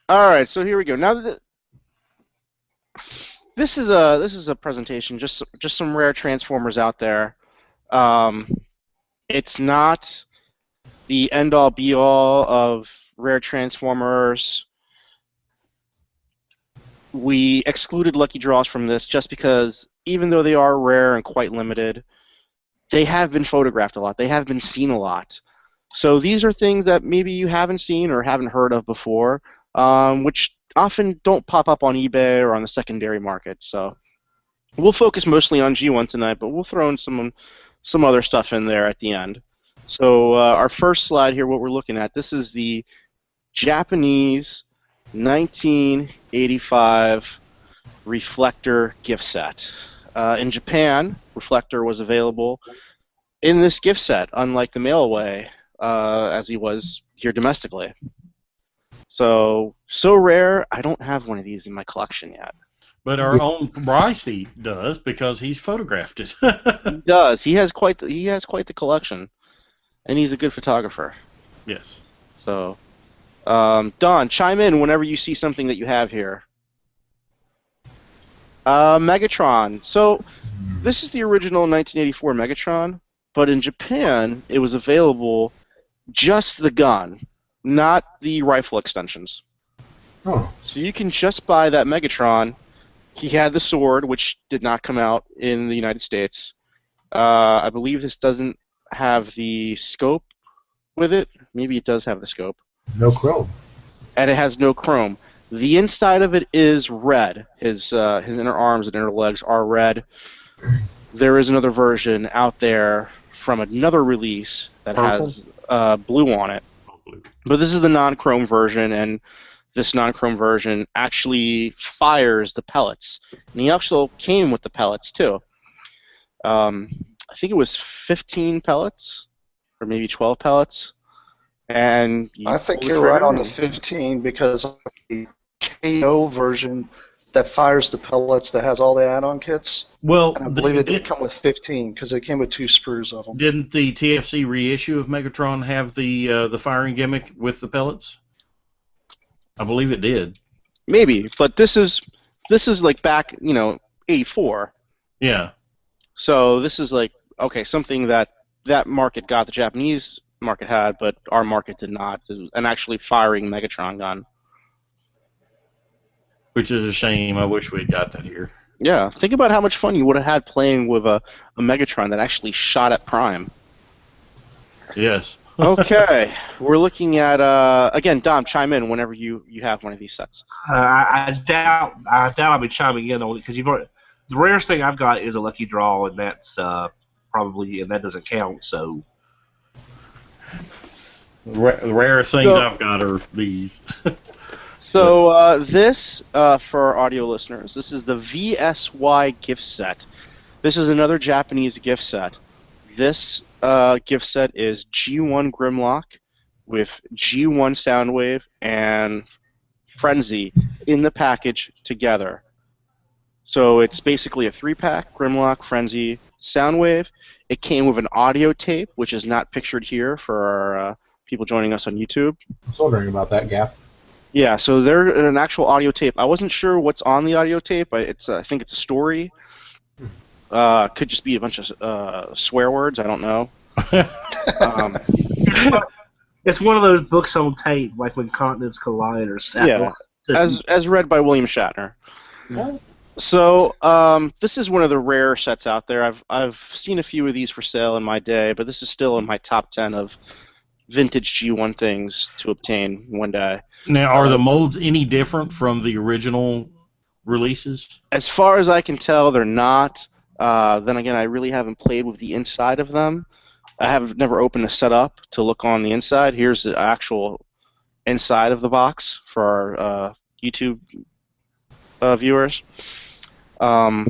All right. So here we go. Now this is a presentation. Just some Rare Transformers out there. It's not the end-all be-all of Rare Transformers. We excluded Lucky Draws from this just because, even though they are rare and quite limited, they have been photographed a lot. They have been seen a lot. So these are things that maybe you haven't seen or haven't heard of before, which often don't pop up on eBay or on the secondary market. So we'll focus mostly on G1 tonight, but we'll throw in some other stuff in there at the end. So our first slide here, what we're looking at, this is the Japanese 1985 Reflector gift set. In Japan, Reflector was available in this gift set, unlike the mail-away, as he was here domestically. So rare, I don't have one of these in my collection yet. But our own Brycey does, because he's photographed it. He does. He has quite the collection, and he's a good photographer. Yes. So, Don, chime in whenever you see something that you have here. Megatron. So, this is the original 1984 Megatron, but in Japan, it was available just the gun, not the rifle extensions. Oh. So you can just buy that Megatron. He had the sword, which did not come out in the United States. I believe this doesn't have the scope with it. Maybe it does have the scope. No chrome. And it has no chrome. The inside of it is red. His inner arms and inner legs are red. There is another version out there from another release that has blue on it. But this is the non-chrome version, and this non-chrome version actually fires the pellets. And he also came with the pellets, too. I think it was 15 pellets, or maybe 12 pellets. And I think you're right on the 15 because the KO version that fires the pellets that has all the add-on kits. Well, and I believe it did come with 15 because it came with 2 sprues of them. Didn't the TFC reissue of Megatron have the firing gimmick with the pellets? I believe it did. Maybe, but this is like back, 84. Yeah. So this is like, okay, something that market got, the Japanese market had, but our market did not. An actually firing Megatron gun. Which is a shame. I wish we'd got that here. Yeah, think about how much fun you would have had playing with a Megatron that actually shot at Prime. Yes. Okay, we're looking at, again, Dom, chime in whenever you have one of these sets. I doubt I'll be chiming in on it because the rarest thing I've got is a lucky draw, and that's probably, and that doesn't count. So the rarest things I've got are these. So this, for our audio listeners, this is the VSY gift set. This is another Japanese gift set. This gift set is G1 Grimlock with G1 Soundwave and Frenzy in the package together. So it's basically a 3-pack, Grimlock, Frenzy, Soundwave. It came with an audio tape, which is not pictured here for our people joining us on YouTube. I was wondering about that gap. Yeah, so they're an actual audio tape. I wasn't sure what's on the audio tape. I think it's a story. Could just be a bunch of swear words. I don't know. It's one of those books on tape, like When Continents Collide or Satellite. Yeah, as read by William Shatner. Yeah. So this is one of the rare sets out there. I've seen a few of these for sale in my day, but this is still in my top 10 of vintage G1 things to obtain one day. Now, are the molds any different from the original releases? As far as I can tell, they're not. Then again, I really haven't played with the inside of them. I have never opened a setup to look on the inside. Here's the actual inside of the box for our YouTube viewers. Well,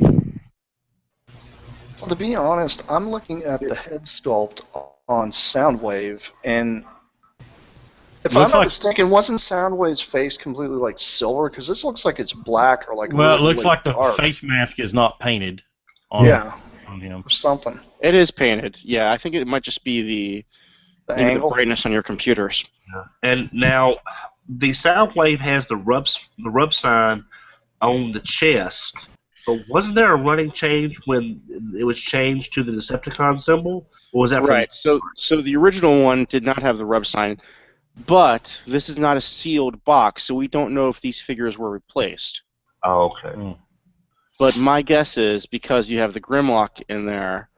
to be honest, I'm looking at the head sculpt on Soundwave, and if I'm not mistaken, wasn't Soundwave's face completely like silver? Because this looks like it's black or like. Well, really, it looks really like the dark. face mask is not painted on, on him. Or something. It is painted. Yeah, I think it might just be The maybe angle. the brightness on your computers. And now the Soundwave has the rub sign on the chest, but wasn't there a running change when it was changed to the Decepticon symbol? Or was that Right. So the original one did not have the rub sign, but this is not a sealed box, so we don't know if these figures were replaced. Oh, okay. But my guess is because you have the Grimlock in there,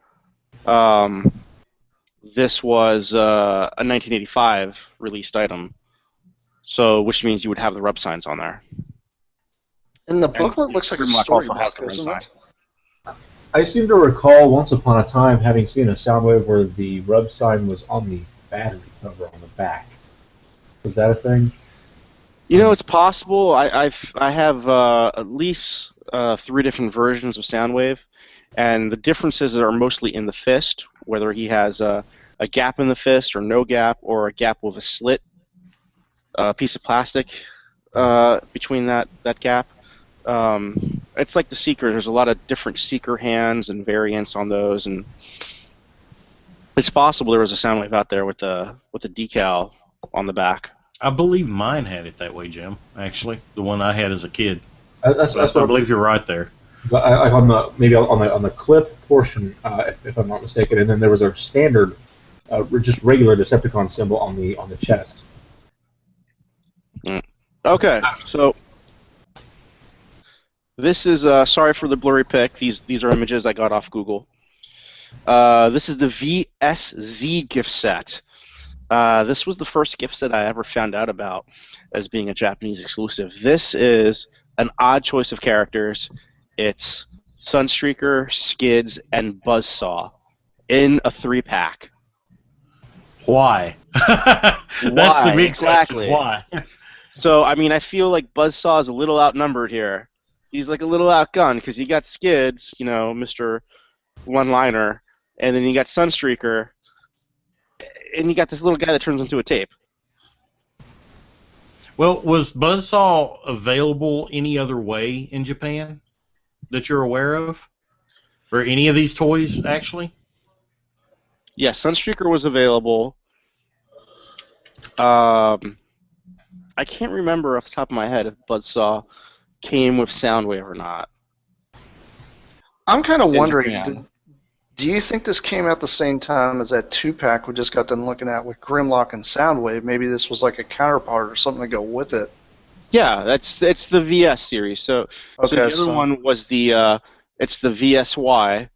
this was a 1985 released item, so which means you would have the rub signs on there. And the booklet looks like a Grimlock also has storybook, the doesn't rub it? I seem to recall once upon a time having seen a Soundwave where the rub sign was on the battery cover on the back. Was that a thing? You know, it's possible. I have at least 3 different versions of Soundwave, and the differences are mostly in the fist, whether he has a gap in the fist or no gap, or a gap with a slit, piece of plastic between that gap. It's like the Seeker. There's a lot of different Seeker hands and variants on those, and it's possible there was a Soundwave out there with the decal on the back. I believe mine had it that way, Jim. Actually, the one I had as a kid. That's I what believe you're right there. on the clip portion, if I'm not mistaken, and then there was a standard, just regular Decepticon symbol on the chest. Okay, so this is sorry for the blurry pic. These are images I got off Google. This is the VSZ gift set. This was the first gift set I ever found out about as being a Japanese exclusive. This is an odd choice of characters. It's Sunstreaker, Skids, and Buzzsaw in a 3-pack. Why? That's the big exactly. question. Why? So, I mean, I feel like Buzzsaw is a little outnumbered here. He's like a little outgunned because you got Skids, you know, Mr. One-Liner, and then you got Sunstreaker, and you got this little guy that turns into a tape. Well, was Buzzsaw available any other way in Japan that you're aware of? Or any of these toys, actually? Yeah, Sunstreaker was available. I can't remember off the top of my head if Buzzsaw came with Soundwave or not. I'm kind of wondering, do you think this came out the same time as that 2-pack we just got done looking at with Grimlock and Soundwave? Maybe this was like a counterpart or something to go with it. Yeah, it's the VS series. So the other one was it's the VSY.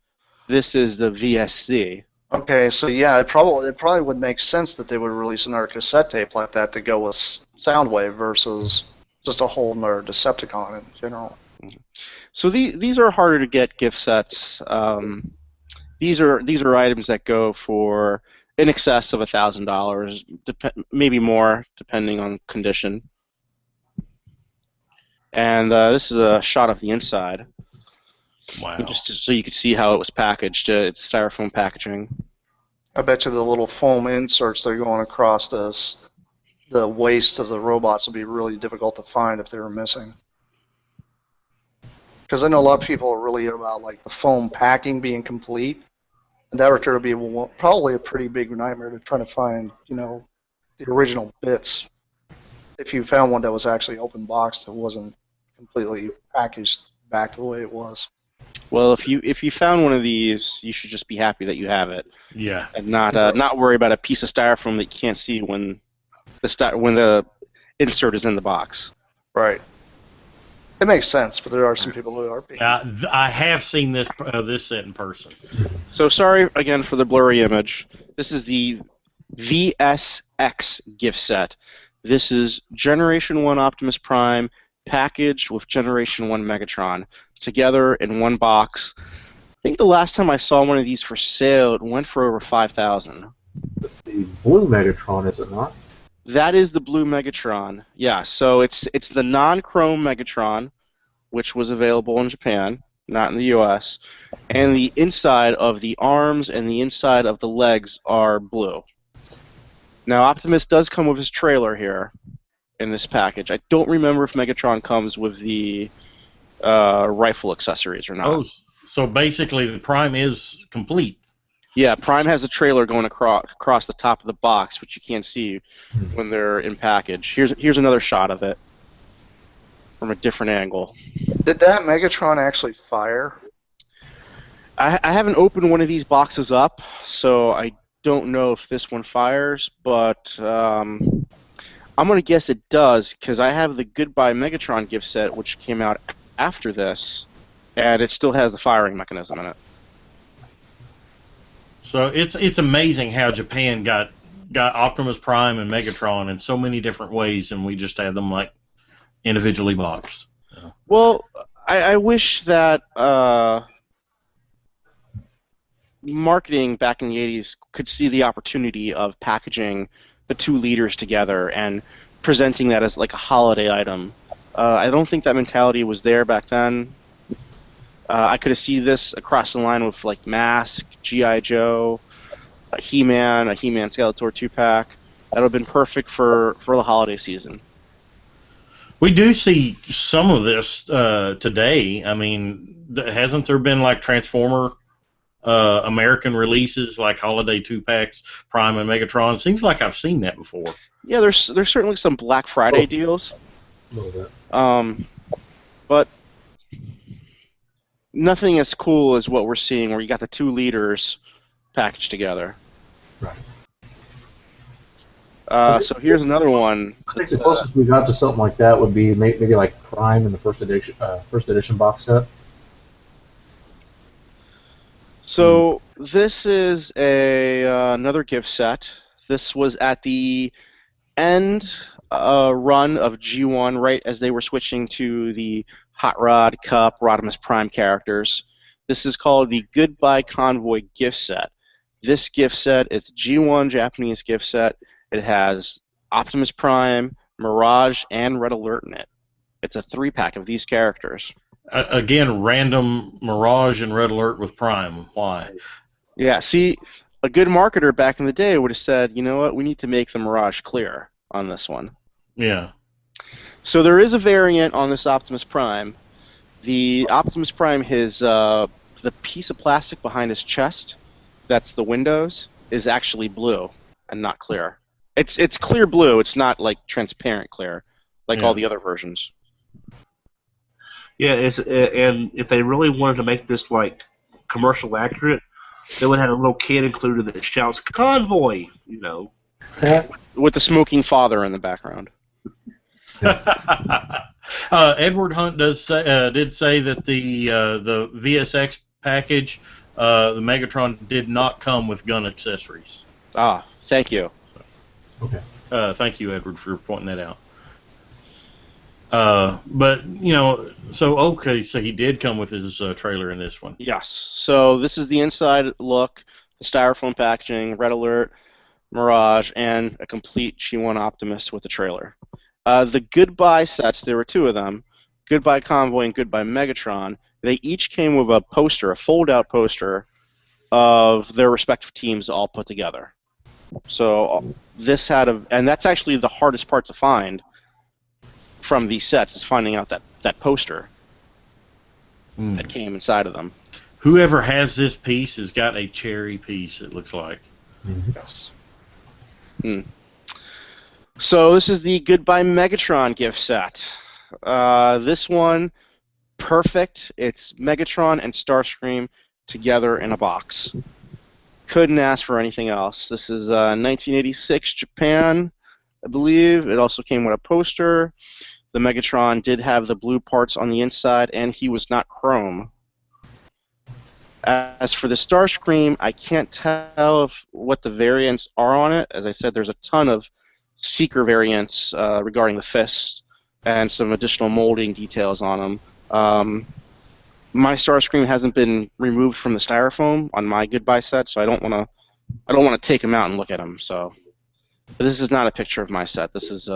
This is the VSC. Okay, so yeah, it probably would make sense that they would release another cassette tape like that to go with Soundwave versus just a whole nother Decepticon in general. So these are harder to get gift sets. These are items that go for in excess of $1,000, maybe more depending on condition. And this is a shot of the inside. Wow. Just so you could see how it was packaged. It's styrofoam packaging. I bet you the little foam inserts that are going across the waist of the robots would be really difficult to find if they were missing. Because I know a lot of people are really about like the foam packing being complete, and that would be probably a pretty big nightmare to try to find, you know, the original bits. If you found one that was actually open boxed that wasn't completely packaged back to the way it was. Well, if you found one of these, you should just be happy that you have it. Yeah. And not worry about a piece of styrofoam that you can't see when the insert is in the box. Right. It makes sense, but there are some people who are being. I have seen this set in person. So sorry again for the blurry image. This is the VSX gift set. This is Generation 1 Optimus Prime packaged with Generation 1 Megatron together in one box. I think the last time I saw one of these for sale, it went for over $5,000. That's the blue Megatron, is it not? That is the blue Megatron. Yeah, so it's the non-chrome Megatron, which was available in Japan, not in the U.S., and the inside of the arms and the inside of the legs are blue. Now, Optimus does come with his trailer here in this package. I don't remember if Megatron comes with the rifle accessories or not. Oh, so basically the Prime is complete. Yeah, Prime has a trailer going across the top of the box, which you can't see when they're in package. Here's another shot of it from a different angle. Did that Megatron actually fire? I haven't opened one of these boxes up, so I don't know if this one fires, but I'm going to guess it does, because I have the Goodbye Megatron gift set, which came out after this, and it still has the firing mechanism in it. So it's amazing how Japan got Optimus Prime and Megatron in so many different ways, and we just had them like individually boxed. Yeah. Well, I wish that marketing back in the 80s could see the opportunity of packaging the two leaders together and presenting that as like a holiday item. I don't think that mentality was there back then. I could have seen this across the line with like Mask, G.I. Joe, a He-Man Skeletor 2-pack. That would have been perfect for the holiday season. We do see some of this today. I mean, hasn't there been like Transformer American releases, like holiday 2-packs, Prime and Megatron? Seems like I've seen that before. Yeah, there's certainly some Black Friday deals. A little bit. But nothing as cool as what we're seeing, where you got the two leaders packaged together. Right. So here's another one. I think the closest we got to something like that would be maybe like Prime in the first edition box set. So this is another gift set This was at the end run of G1, right as they were switching to the Hot Rod, Cup, Rodimus Prime characters. This is called the Goodbye Convoy gift set. This gift set is G1 Japanese gift set. It has Optimus Prime, Mirage, and Red Alert in it. It's a 3-pack of these characters. Again, random Mirage and Red Alert with Prime. Why? Yeah, see, a good marketer back in the day would have said, you know what, we need to make the Mirage clear on this one. Yeah. So there is a variant on this Optimus Prime. The Optimus Prime, the piece of plastic behind his chest, that's the windows, is actually blue and not clear. It's clear blue. It's not like transparent clear, like all the other versions. Yeah, and if they really wanted to make this like commercial accurate, they would have a little kid included that shouts "Convoy," you know, with the smoking father in the background. Edward Hunt did say that the VSX package, the Megatron, did not come with gun accessories. Ah, thank you. Okay. Thank you, Edward, for pointing that out. But so he did come with his trailer in this one. Yes. So this is the inside look, the styrofoam packaging, Red Alert, Mirage, and a complete G1 Optimus with the trailer. The Goodbye sets, there were 2 of them, Goodbye Convoy and Goodbye Megatron. They each came with a poster, a fold-out poster of their respective teams all put together. So this and that's actually the hardest part to find from these sets, is finding out that poster that came inside of them. Whoever has this piece has got a cherry piece, it looks like. Yes. So this is the Goodbye Megatron gift set. This one, perfect. It's Megatron and Starscream together in a box. Couldn't ask for anything else. This is 1986 Japan, I believe. It also came with a poster. The Megatron did have the blue parts on the inside, and he was not chrome. As for the Starscream, I can't tell what the variants are on it. As I said, there's a ton of Seeker variants regarding the fists and some additional molding details on them. My Starscream hasn't been removed from the styrofoam on my Goodbye set, so I don't want to take him out and look at him. So, but this is not a picture of my set. This is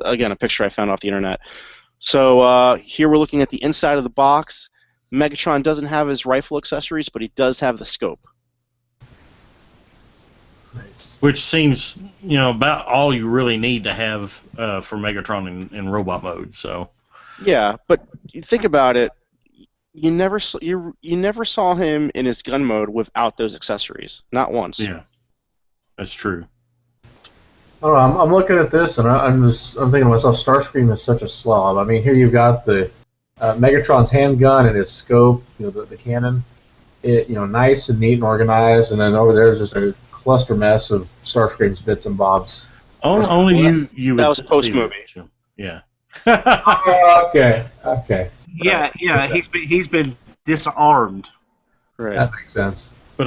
again a picture I found off the internet. So here we're looking at the inside of the box. Megatron doesn't have his rifle accessories, but he does have the scope. Nice. Which seems, about all you really need to have for Megatron in robot mode. So. Yeah, but you think about it. You never saw him in his gun mode without those accessories. Not once. Yeah, that's true. Oh, I'm looking at this and I'm thinking to myself, Starscream is such a slob. I mean, here you've got the Megatron's handgun and his scope, the cannon, nice and neat and organized, and then over there's just a cluster mess of Starscream's bits and bobs. Only you. That was post movie. Yeah. Okay. Yeah. He's been disarmed. Right. That makes sense. But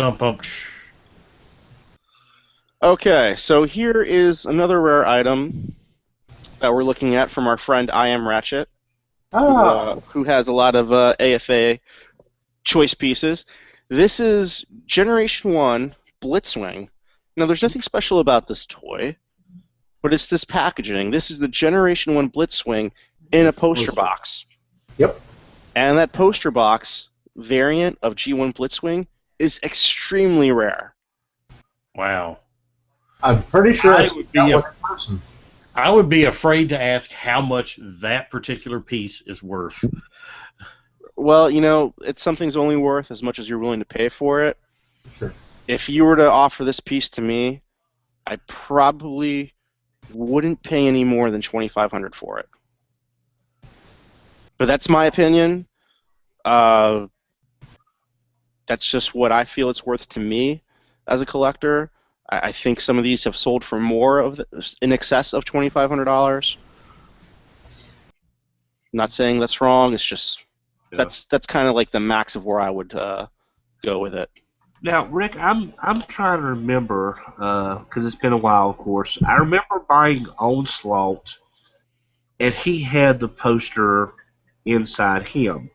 Okay, so here is another rare item that we're looking at from our friend I Am Ratchet, who has a lot of AFA choice pieces. This is Generation 1 Blitzwing. Now, there's nothing special about this toy, but it's this packaging. This is the Generation 1 Blitzwing in a poster box. Yep. And that poster box variant of G1 Blitzwing is extremely rare. Wow. I'm pretty sure I it's would be one person. I would be afraid to ask how much that particular piece is worth. Well, it's something's only worth as much as you're willing to pay for it. Sure. If you were to offer this piece to me, I probably wouldn't pay any more than $2,500 for it. But that's my opinion. That's just what I feel it's worth to me as a collector. I think some of these have sold for more in excess of $2,500. Not saying that's wrong. It's just that's kind of like the max of where I would go with it. Now, Rick, I'm trying to remember because it's been a while, of course. I remember buying Onslaught, and he had the poster inside him.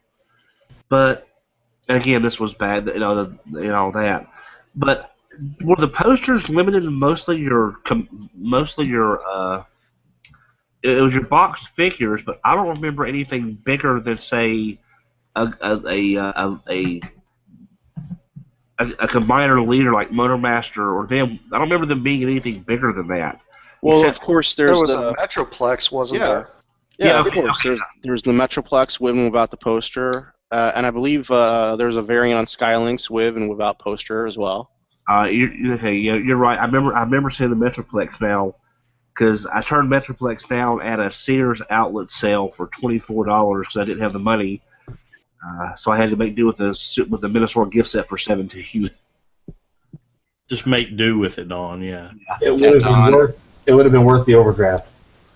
But and again, this was bad, and all that. But were the posters limited to mostly your it was your boxed figures? But I don't remember anything bigger than say a a a a, a, a combiner leader like Motormaster or them. I don't remember them being anything bigger than that. Well, Except, of course, There there's was the a Metroplex, wasn't yeah, there? yeah, of okay, course. okay. There's the Metroplex with and without the poster, and I believe there's a variant on Skylinks with and without poster as well. Okay, yeah, you're right. I remember seeing the Metroplex now because I turned Metroplex down at a Sears outlet sale for $24 because I didn't have the money. So I had to make do with the Minosaur gift set for 17. Just make do with it, Don. Yeah. It would have been worth. It would have been worth the overdraft.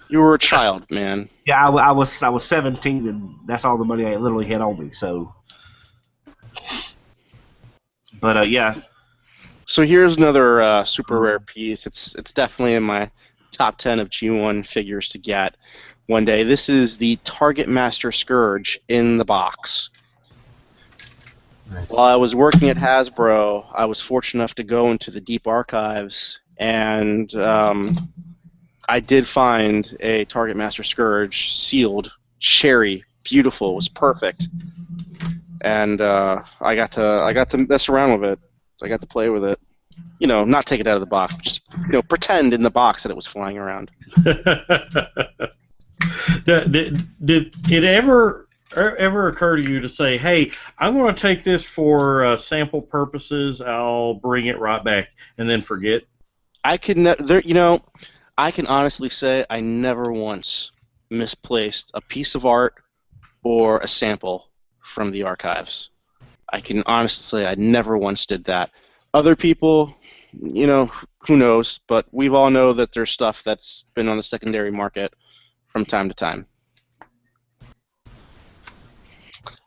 You were a child, man. Yeah, I was 17, and that's all the money I literally had on me. So, but yeah, So here's another super rare piece. It's definitely in my top 10 of G1 figures to get one day. This is the Target Master Scourge in the box. Nice. While I was working at Hasbro, I was fortunate enough to go into the deep archives, and I did find a Target Master Scourge sealed, cherry, beautiful, was perfect, and I got to mess around with it. I got to play with it. You know, not take it out of the box, just pretend in the box that it was flying around. Did it ever occur to you to say, "Hey, I'm going to take this for sample purposes. I'll bring it right back," and then forget? I can honestly say I never once misplaced a piece of art or a sample from the archives. I can honestly say I never once did that. Other people, who knows, but we all know that there's stuff that's been on the secondary market from time to time.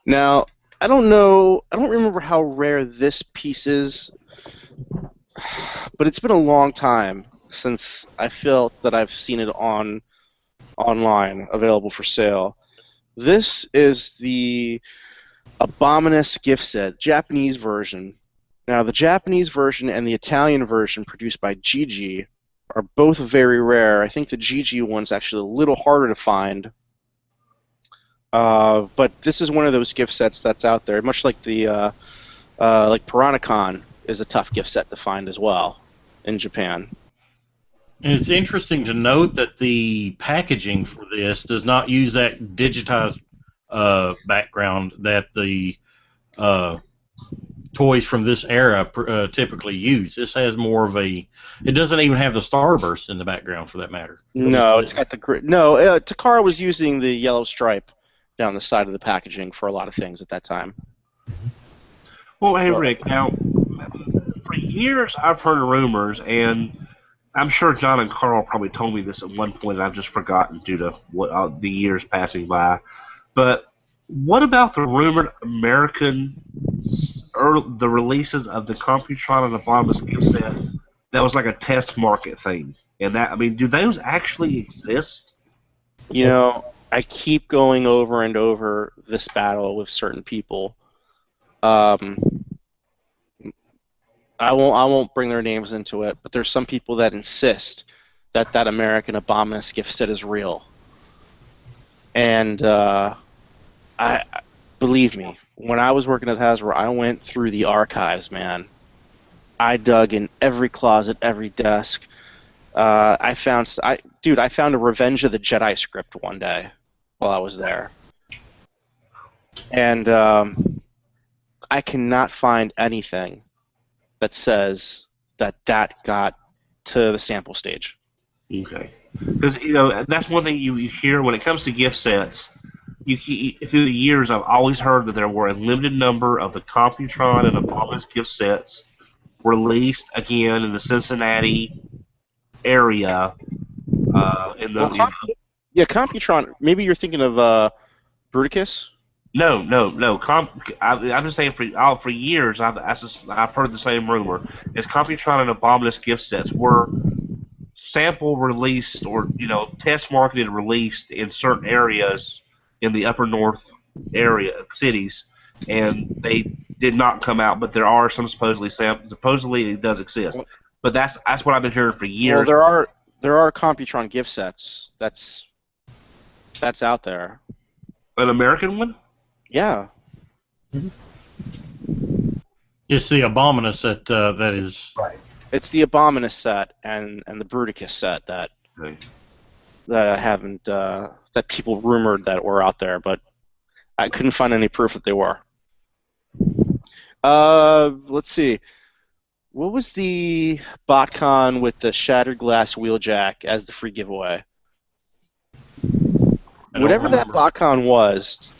Now, I don't remember how rare this piece is, but it's been a long time since I felt that I've seen it online, available for sale. This is the Abominus gift set, Japanese version. Now, the Japanese version and the Italian version produced by Gigi are both very rare. I think the Gigi one's actually a little harder to find. But this is one of those gift sets that's out there, much like the like Piranacon is a tough gift set to find as well in Japan. And it's interesting to note that the packaging for this does not use that digitized background that the toys from this era typically use. This has more of a. It doesn't even have the starburst in the background, for that matter. No, it's got the grid. No, Takara was using the yellow stripe down the side of the packaging for a lot of things at that time. well, hey Rick, now for years I've heard rumors, and I'm sure John and Carl probably told me this at one point, and I've just forgotten due to what the years passing by. But what about the rumored the releases of the Computron and Abominus gift set that was like a test market thing? And do those actually exist? I keep going over and over this battle with certain people. I won't bring their names into it, but there's some people that insist that American Abominus gift set is real. And I believe me, when I was working at Hasbro, I went through the archives, man. I dug in every closet, every desk. I found a Revenge of the Jedi script one day while I was there, and I cannot find anything that says that got to the sample stage. Okay, because that's one thing you hear when it comes to gift sets. Through the years, I've always heard that there were a limited number of the Computron and Abominus gift sets released again in the Cincinnati area. Yeah, Computron. Maybe you're thinking of Bruticus. No. I'm just saying for years I've heard the same rumor. Is Computron and Abominus gift sets were sample released or test marketed released in certain areas in the upper north area cities, and they did not come out. But there are some supposedly it does exist. But that's what I've been hearing for years. Well, there are Computron gift sets. That's out there. An American one? Yeah. It's the Abominus that is. Right. It's the Abominus set and the Bruticus set that I haven't that people rumored that were out there, but I couldn't find any proof that they were. Let's see. What was the BotCon with the shattered glass wheeljack as the free giveaway? Whatever that BotCon was,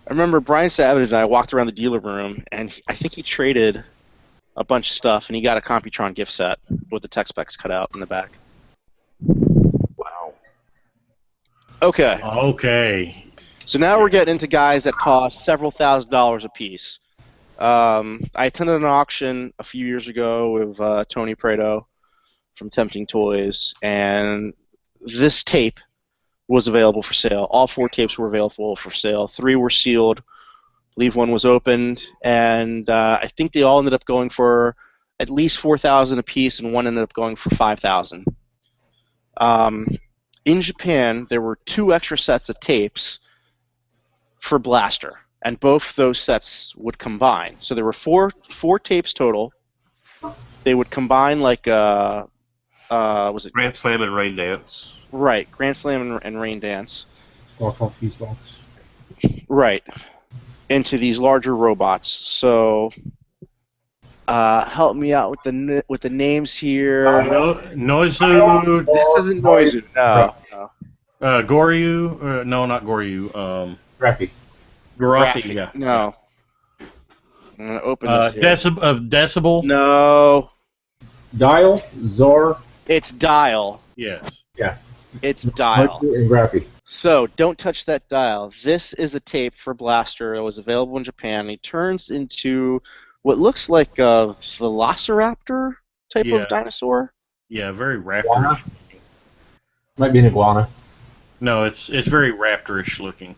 I remember Brian Savage and I walked around the dealer room, and I think he traded a bunch of stuff, and he got a Computron gift set with the tech specs cut out in the back. Wow. Okay. So now we're getting into guys that cost several $1,000s a piece. I attended an auction a few years ago with Tony Prado from Tempting Toys, and this tape was available for sale. All 4 tapes were available for sale. 3 were sealed. I believe 1 was opened, and I think they all ended up going for at least $4,000 a piece, and 1 ended up going for $5,000. In Japan, there were 2 extra sets of tapes for Blaster, and both those sets would combine. So there were four tapes total. They would combine like was it Grand Slam and Rain Dance? Right, Grand Slam and Rain Dance. Sparkle Fuse Box. Right, into these larger robots. So help me out with the names here. Noizu. This isn't Noizu. No. Goryu. No, not Goryu. Rarified. Yeah. No. I'm gonna open this here. Decibel. No. Dial, Zor. It's Dial. Yes. Yeah. It's Dial. And Graphy. So don't touch that dial. This is a tape for Blaster that was available in Japan. He turns into what looks like a velociraptor type of dinosaur. Yeah, very raptorish. Might be an iguana. No, it's very raptorish looking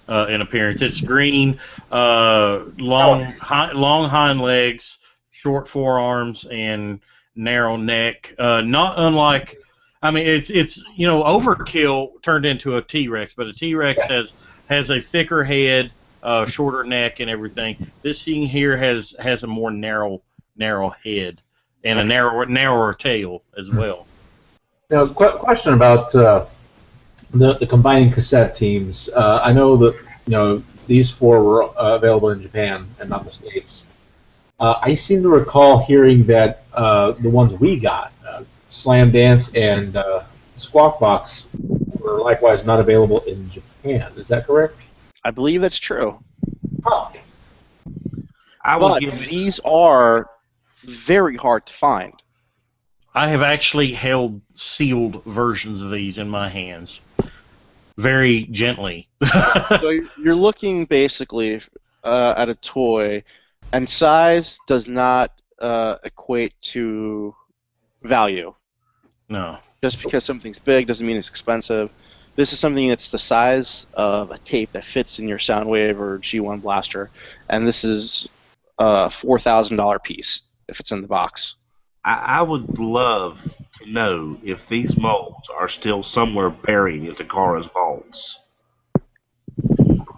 in appearance. It's green, long hind legs, short forearms, and narrow neck. Not unlike, I mean, it's Overkill turned into a T-Rex, but a T-Rex has a thicker head, shorter neck, and everything. This thing here has a more narrow head and a narrower tail as well. Now, question about the combining cassette teams. I know that these 4 were available in Japan and not the States. I seem to recall hearing that the ones we got, Slam Dance and Squawk Box, were likewise not available in Japan. Is that correct? I believe that's true. Oh. But these are very hard to find. I have actually held sealed versions of these in my hands, very gently. So you're looking basically at a toy, and size does not equate to value. No. Just because something's big doesn't mean it's expensive. This is something that's the size of a tape that fits in your Soundwave or G1 Blaster, and this is a $4,000 piece if it's in the box. I would love to know if these molds are still somewhere buried in Takara's vaults.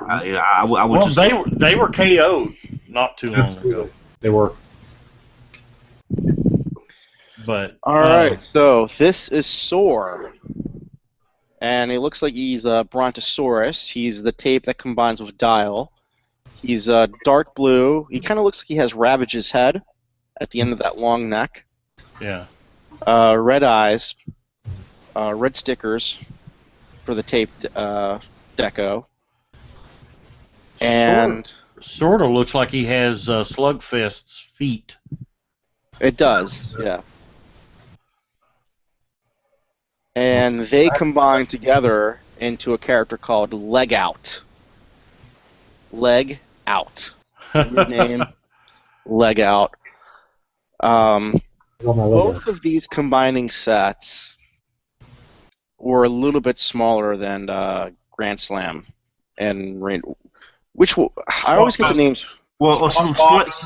I would just. They were KO'd not too long ago. They were. But all right, so this is Soar, and it looks like he's a Brontosaurus. He's the tape that combines with Dial. He's dark blue. He kind of looks like he has Ravage's head at the end of that long neck. Yeah. Red eyes, red stickers for the tape deco, and sort of looks like he has Slugfest's feet. It does, yeah. And they combine together into a character called Leg Out. leg out. Weird name, leg out. Both of these combining sets were a little bit smaller than Grand Slam and Rain. I always get the names. Well, Slam Dance.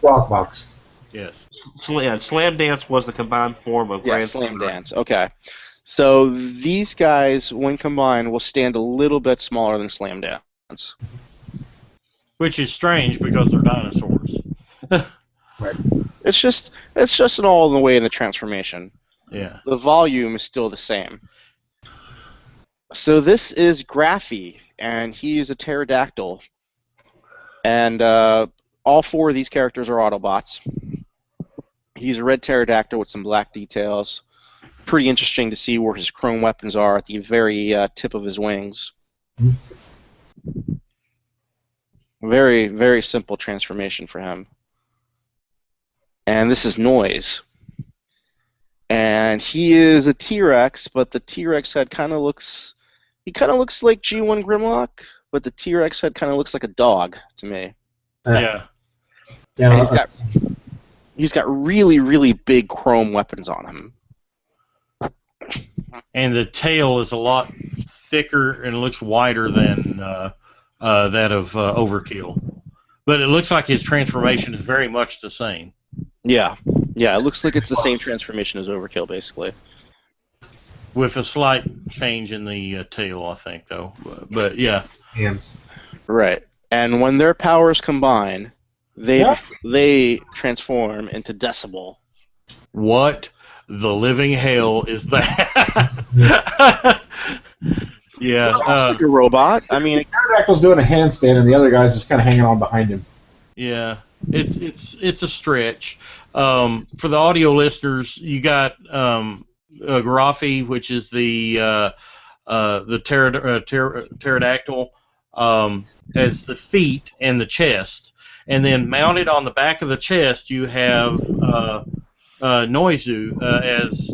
Box. Yes. Slam Dance was the combined form of Grand Slam Dance. Okay. So these guys, when combined, will stand a little bit smaller than Slam Dance. Which is strange because they're dinosaurs. Right. It's just an all in the way in the transformation. Yeah. The volume is still the same. So this is Graffy, and he is a pterodactyl. And all 4 of these characters are Autobots. He's a red pterodactyl with some black details. Pretty interesting to see where his chrome weapons are at the very tip of his wings. Very, very simple transformation for him. And this is Noise. And he is a T-Rex, but the T-Rex head kind of looks... He kind of looks like G1 Grimlock, but the T-Rex head kind of looks like a dog to me. Yeah. And he's got really, really big chrome weapons on him. And the tail is a lot thicker and looks wider than that of Overkill. But it looks like his transformation is very much the same. Yeah. Yeah, it looks like it's the same transformation as Overkill, basically. With a slight change in the tail, I think, though. But yeah. Hands. Right. And when their powers combine, they transform into Decibel. What the living hell is that? Yeah. Well, looks like a robot. I mean, Pterodactyl's doing a handstand, and the other guy's just kind of hanging on behind him. Yeah. It's a stretch. For the audio listeners, you got Rarified, which is the pterodactyl, as the feet and the chest, and then mounted on the back of the chest, you have Noizu as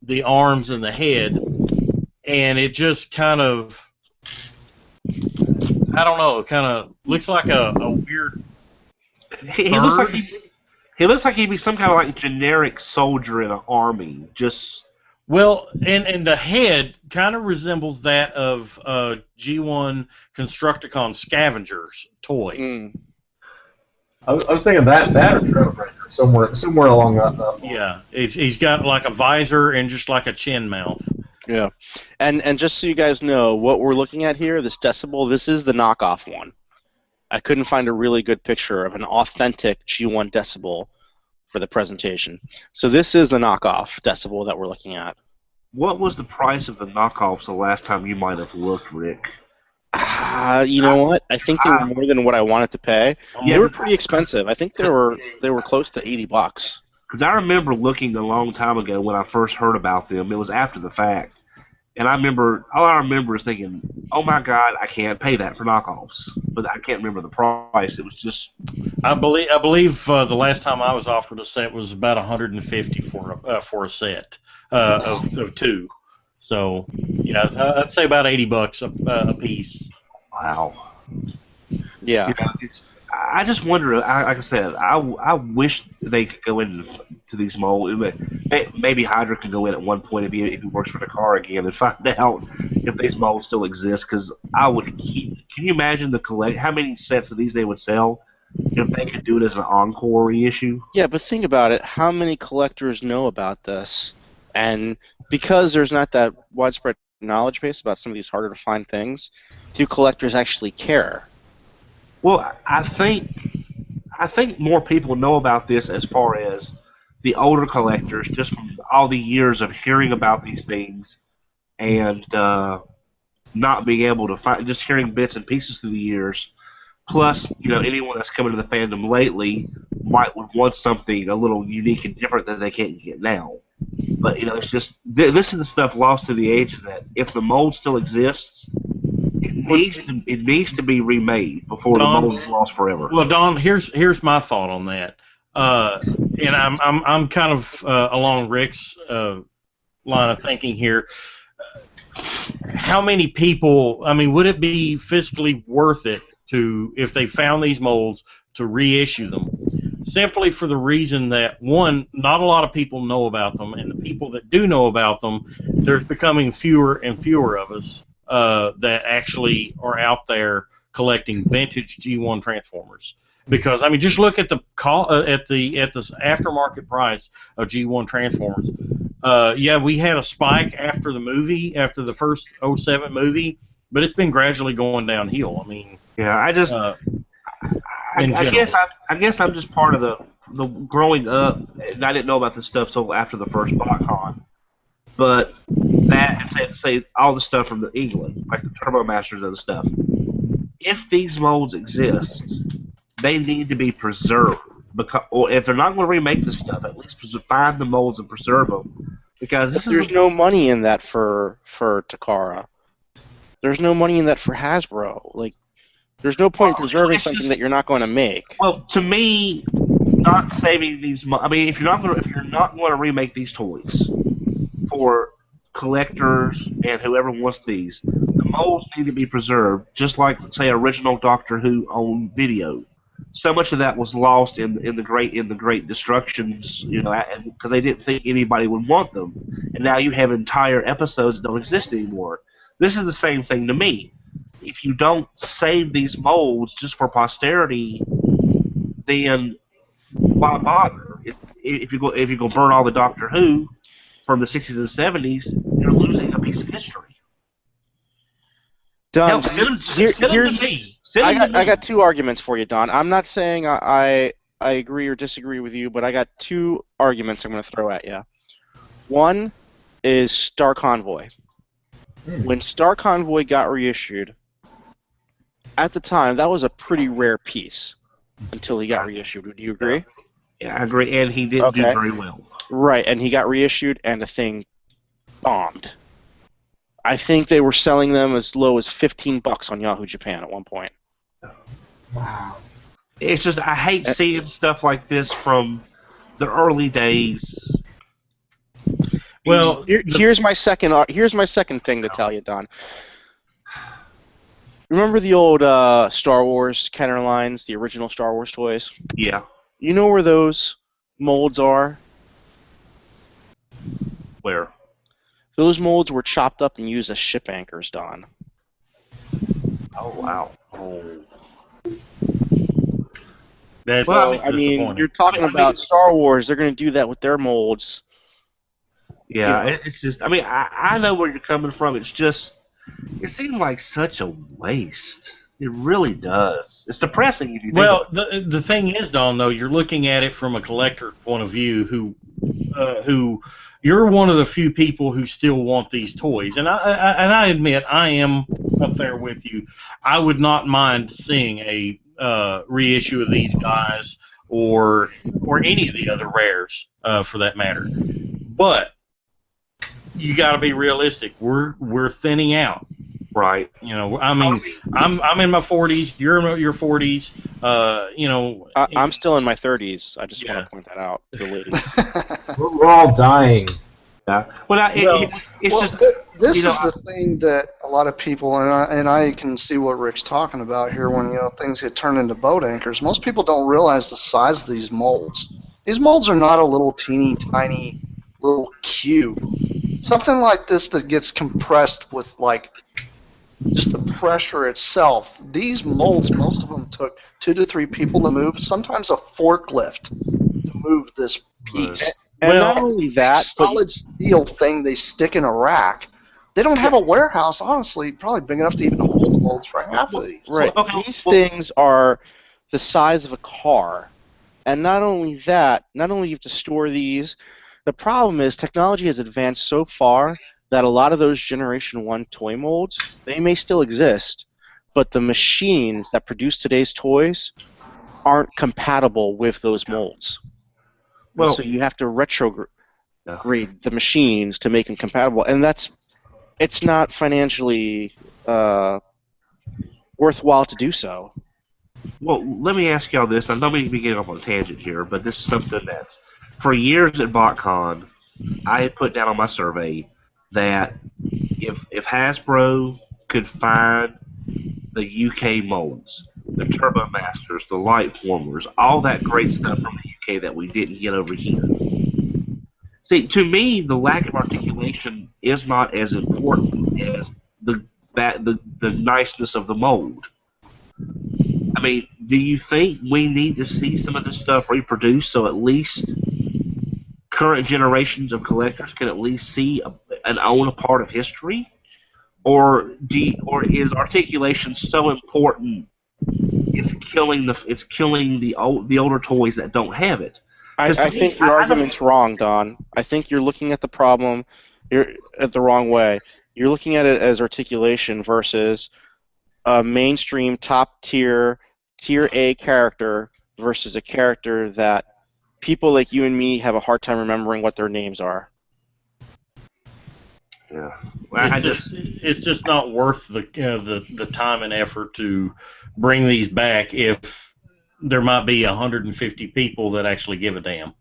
the arms and the head, and it just kind of, I don't know, kind of looks like a weird. He looks like he'd be some kind of like generic soldier in an army. Just well, and the head kind of resembles that of G1 Constructicon Scavenger's toy. Mm. I was thinking that or Trailbreaker, somewhere along that line. Yeah, he's got like a visor and just like a chin mouth. Yeah, and just so you guys know, what we're looking at here, this Decibel, this is the knockoff one. I couldn't find a really good picture of an authentic G1 Decibel for the presentation. So this is the knockoff Decibel that we're looking at. what was the price of the knockoffs the last time you might have looked, Rick? You know what? I think they were more than what I wanted to pay. Yeah, They were pretty expensive. I think they were close to $80. Because I remember looking a long time ago when I first heard about them. It was after the fact. And all I remember is thinking, oh my God, I can't pay that for knockoffs. But I can't remember the price. It was just... I believe the last time I was offered a set was about $150 for a set of 2. So yeah, I'd say about $80 a piece. Wow. Yeah. You know, I just wonder. Like I said, I wish they could go into these molds. Maybe Hydra can go in at one point if he works for the car again and find out if these molds still exist. Because I would keep. Can you imagine how many sets of these they would sell if they could do it as an encore reissue? Yeah, but think about it. How many collectors know about this? And because there's not that widespread knowledge base about some of these harder to find things, do collectors actually care? Well, I think more people know about this as far as the older collectors, just from all the years of hearing about these things and not being able to find, just hearing bits and pieces through the years. Plus, anyone that's coming to the fandom lately might want something a little unique and different that they can't get now. But it's just this is the stuff lost to the ages that if the mold still exists, it needs to be remade before the mold is lost forever. Well, Don, here's my thought on that, and I'm kind of along Rick's line of thinking here. how many people? I mean, would it be fiscally worth it to, if they found these molds, to reissue them? Simply for the reason that, one, not a lot of people know about them, and the people that do know about them, there's becoming fewer and fewer of us that actually are out there collecting vintage G1 Transformers. Because I mean, just look at the aftermarket price of G1 Transformers. Yeah, we had a spike after the movie, after the first '07 movie, but it's been gradually going downhill. I mean, yeah, I guess I'm just part of the growing up, and I didn't know about this stuff till after the first BotCon. But that, and say all the stuff from England, like the Turbo Masters and stuff. If these molds exist, they need to be preserved. Or if they're not going to remake this stuff, at least find the molds and preserve them. Because there's no money in that for Takara. There's no money in that for Hasbro. Like, there's no point in preserving something that you're not going to make. Well, to me, not saving these. I mean, if you're not going to remake these toys for collectors and whoever wants these, the molds need to be preserved, just like, say, original Doctor Who on video. So much of that was lost in the great destructions, you know, because they didn't think anybody would want them, and now you have entire episodes that don't exist anymore. This is the same thing to me. If you don't save these molds just for posterity, then why bother? If you go burn all the Doctor Who from the 60s and 70s, you're losing a piece of history. Don, I got two arguments for you, Don. I'm not saying I agree or disagree with you, but I got two arguments I'm going to throw at you. One is Star Convoy. When Star Convoy got reissued, at the time, that was a pretty rare piece until he got reissued. Would you agree? Yeah, I agree, and he didn't do very well. Right, and he got reissued, and the thing bombed. I think they were selling them as low as $15 on Yahoo Japan at one point. Wow. It's just, I hate seeing stuff like this from the early days. Well, here's my second thing to tell you, Don. Remember the old Star Wars Kenner lines, the original Star Wars toys? Yeah. You know where those molds are? Where? Those molds were chopped up and used as ship anchors, Don. Oh, wow. Oh. I mean, you're talking about Star Wars. They're going to do that with their molds. Yeah, it's just, I mean, I know where you're coming from. It's just, it seems like such a waste. It really does. It's depressing if you think about it. The thing is, Don, though, you're looking at it from a collector point of view who you're one of the few people who still want these toys, and I admit I am up there with you. I would not mind seeing a reissue of these guys or any of the other rares for that matter. But you got to be realistic. We're thinning out. Right. You know, I mean, I'm in my 40s. You're in your 40s. You know, I'm still in my 30s. I just want to point that out to the ladies. We're all dying. Yeah. This is the thing that a lot of people, and I can see what Rick's talking about here when things get turned into boat anchors. Most people don't realize the size of these molds. These molds are not a little teeny tiny little cube. Something like this that gets compressed with like just the pressure itself. These molds, most of them took 2 to 3 people to move, sometimes a forklift to move this piece. And not only that, solid steel thing they stick in a rack. They don't have a warehouse, honestly, probably big enough to even hold the molds for half of these. Right. These things are the size of a car. And not only that, not only do you have to store these, the problem is technology has advanced so far that a lot of those Generation 1 toy molds, they may still exist, but the machines that produce today's toys aren't compatible with those molds. Well, so you have to retrograde the machines to make them compatible, and it's not financially worthwhile to do so. Well, let me ask y'all this. I know we get off on a tangent here, but this is something that's, for years at BotCon, I had put down on my survey that if Hasbro could find the UK molds, the Turbo Masters, the Light Formers, all that great stuff from the UK that we didn't get over here. See, to me, the lack of articulation is not as important as the niceness of the mold. I mean, do you think we need to see some of this stuff reproduced so at least current generations of collectors can at least see and own a part of history? Or is articulation so important it's killing the older toys that don't have it? I think your argument's wrong, Don. I think you're looking at the problem at the wrong way. You're looking at it as articulation versus a mainstream top tier A character versus a character that people like you and me have a hard time remembering what their names are. Yeah, it's just not worth the time and effort to bring these back if there might be 150 people that actually give a damn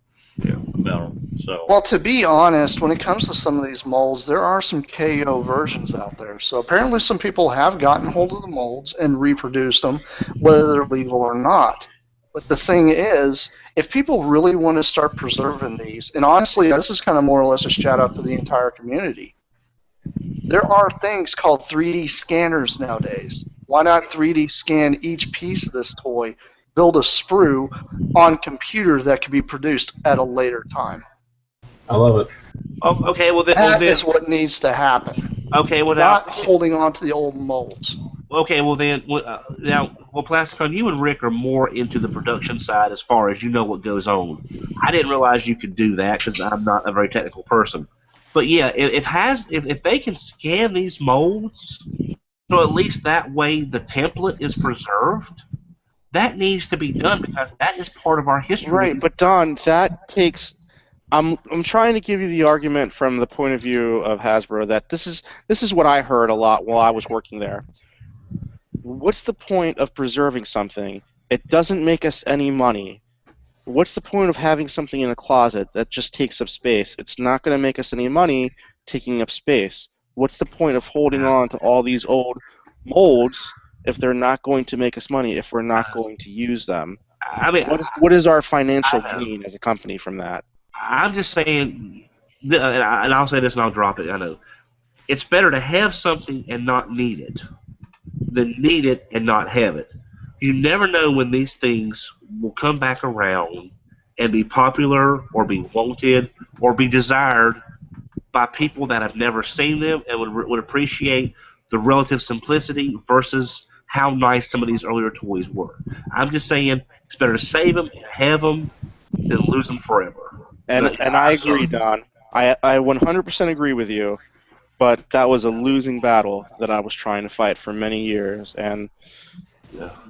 about them. So, well, to be honest, when it comes to some of these molds, there are some KO versions out there. So apparently some people have gotten hold of the molds and reproduced them, whether they're legal or not. But the thing is, if people really want to start preserving these, and honestly, this is kind of more or less a shout out to the entire community, there are things called 3D scanners nowadays. Why not 3D scan each piece of this toy, build a sprue on computers that can be produced at a later time? I love it. Oh, okay, well, that is what needs to happen. Okay, well, not holding on to the old molds. Okay, well then, Plasticon, you and Rick are more into the production side as far as you know what goes on. I didn't realize you could do that because I'm not a very technical person. But yeah, if they can scan these molds, so at least that way the template is preserved, that needs to be done because that is part of our history. Right, but Don, that takes. I'm trying to give you the argument from the point of view of Hasbro that this is what I heard a lot while I was working there. What's the point of preserving something? It doesn't make us any money. What's the point of having something in a closet that just takes up space? It's not going to make us any money taking up space. What's the point of holding on to all these old molds if they're not going to make us money, if we're not going to use them? I mean, what is our financial gain as a company from that? I'm just saying, and I'll say this and I'll drop it, I know. It's better to have something and not need it than need it and not have it. You never know when these things will come back around and be popular or be wanted or be desired by people that have never seen them and would appreciate the relative simplicity versus how nice some of these earlier toys were. I'm just saying it's better to save them and have them than lose them forever. And I agree, Don. I 100% agree with you, but that was a losing battle that I was trying to fight for many years. And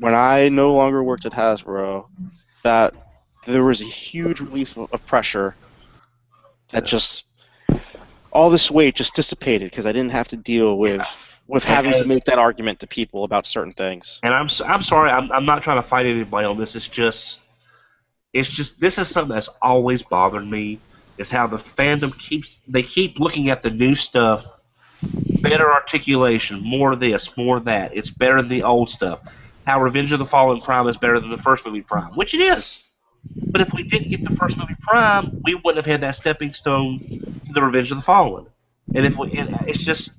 when I no longer worked at Hasbro, that there was a huge relief of pressure that just all this weight just dissipated because I didn't have to deal with having to make that argument to people about certain things. And I'm sorry, I'm not trying to fight anybody on this. It's just this is something that's always bothered me. Is how the fandom keep looking at the new stuff, better articulation, more this, more that. It's better than the old stuff. How Revenge of the Fallen Prime is better than the first movie Prime, which it is. But if we didn't get the first movie Prime, we wouldn't have had that stepping stone to the Revenge of the Fallen. And it's just,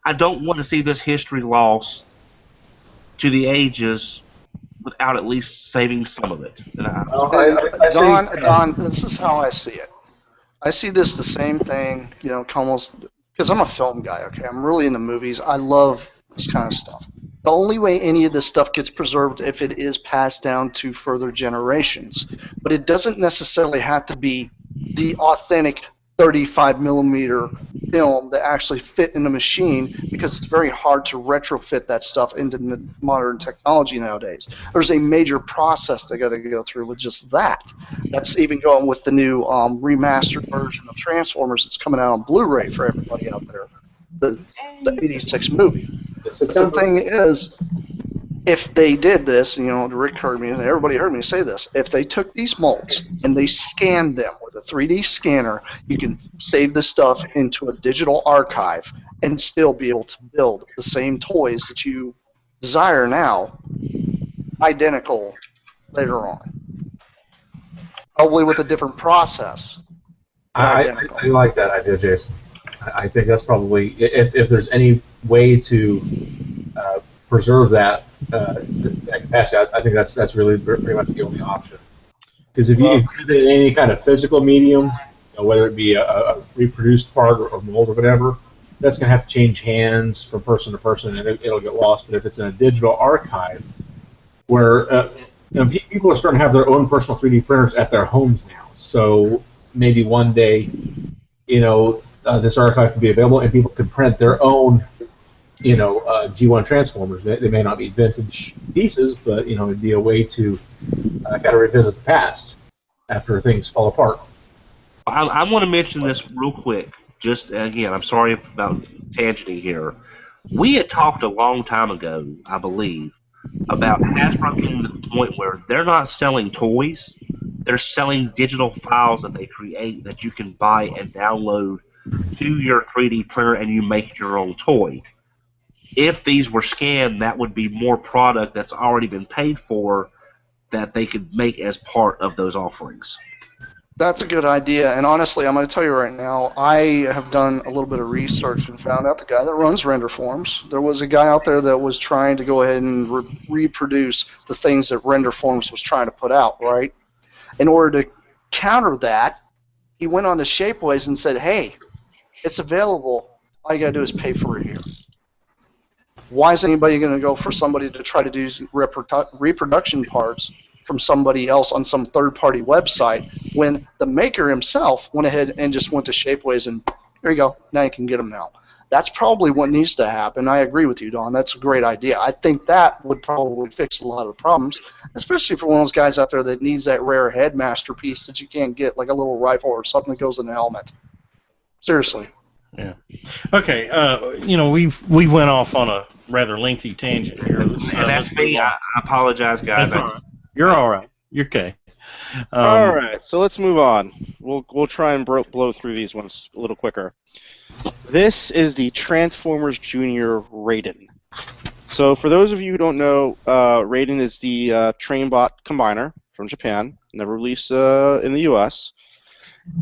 I don't want to see this history lost to the ages without at least saving some of it. Don, this is how I see it. I see this the same thing, almost, because I'm a film guy, okay? I'm really into movies. I love this kind of stuff. The only way any of this stuff gets preserved if it is passed down to further generations. But it doesn't necessarily have to be the authentic 35mm film that actually fit in a machine, because it's very hard to retrofit that stuff into modern technology nowadays. There's a major process they got to go through with just that. That's even going with the new remastered version of Transformers that's coming out on Blu-ray for everybody out there, the 86 movie. But the thing is, if they did this, Rick heard me and everybody heard me say this, if they took these molds and they scanned them with a 3D scanner, you can save this stuff into a digital archive and still be able to build the same toys that you desire now, identical later on. Probably with a different process. I like that idea, Jason. I think that's probably, if there's any way to preserve that capacity, I think that's really pretty much the only option. Because if you put it in any kind of physical medium, whether it be a reproduced part or mold or whatever, that's going to have to change hands from person to person, and it'll get lost. But if it's in a digital archive, where people are starting to have their own personal 3D printers at their homes now, so maybe one day, this archive can be available, and people can print their own, G1 Transformers. They may not be vintage pieces, but it'd be a way to kind of revisit the past after things fall apart. I want to mention this real quick. Just again, I'm sorry about tangenting here. We had talked a long time ago, I believe, about Hasbro getting to the point where they're not selling toys; they're selling digital files that they create that you can buy and download to your 3D printer, and you make your own toy. If these were scanned, that would be more product that's already been paid for that they could make as part of those offerings. That's a good idea, and honestly, I'm going to tell you right now, I have done a little bit of research and found out the guy that runs RenderForms, there was a guy out there that was trying to go ahead and reproduce the things that RenderForms was trying to put out, right? In order to counter that, he went on to Shapeways and said, hey, it's available, all you got to do is pay for it here. Why is anybody going to go for somebody to try to do reproduction parts from somebody else on some third-party website when the maker himself went ahead and just went to Shapeways and here you go, now you can get them now. That's probably what needs to happen. I agree with you, Don. That's a great idea. I think that would probably fix a lot of the problems, especially for one of those guys out there that needs that rare headmaster piece that you can't get, like a little rifle or something that goes in the helmet. Seriously. Yeah. Okay. We went off on a rather lengthy tangent here. And that's me. I apologize, guys. That's all right. You're all right. You're okay. All right, so let's move on. We'll try and blow through these ones a little quicker. This is the Transformers Junior Raiden. So for those of you who don't know, Raiden is the Trainbot combiner from Japan, never released in the U.S.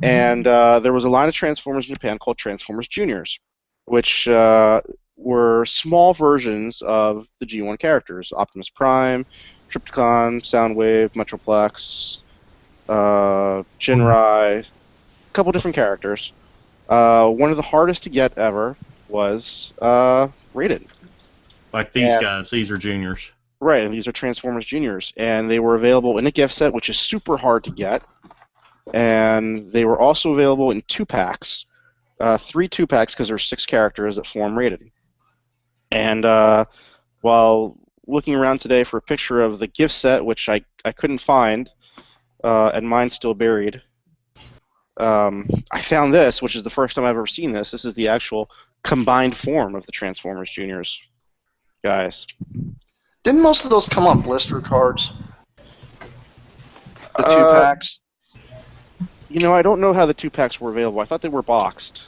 And there was a line of Transformers in Japan called Transformers Juniors, which were small versions of the G1 characters, Optimus Prime, Trypticon, Soundwave, Metroplex, Jinrai, a couple different characters. One of the hardest to get ever was Raiden. Like these guys, these are juniors. Right, and these are Transformers Juniors, and they were available in a gift set, which is super hard to get. And they were also available in 2-packs, 3 2-packs, because there's 6 characters that form Raiden. And while looking around today for a picture of the gift set, which I couldn't find, and mine's still buried, I found this, which is the first time I've ever seen this. This is the actual combined form of the Transformers Juniors, guys. Didn't most of those come on blister cards? The 2-packs? I don't know how the 2-packs were available. I thought they were boxed,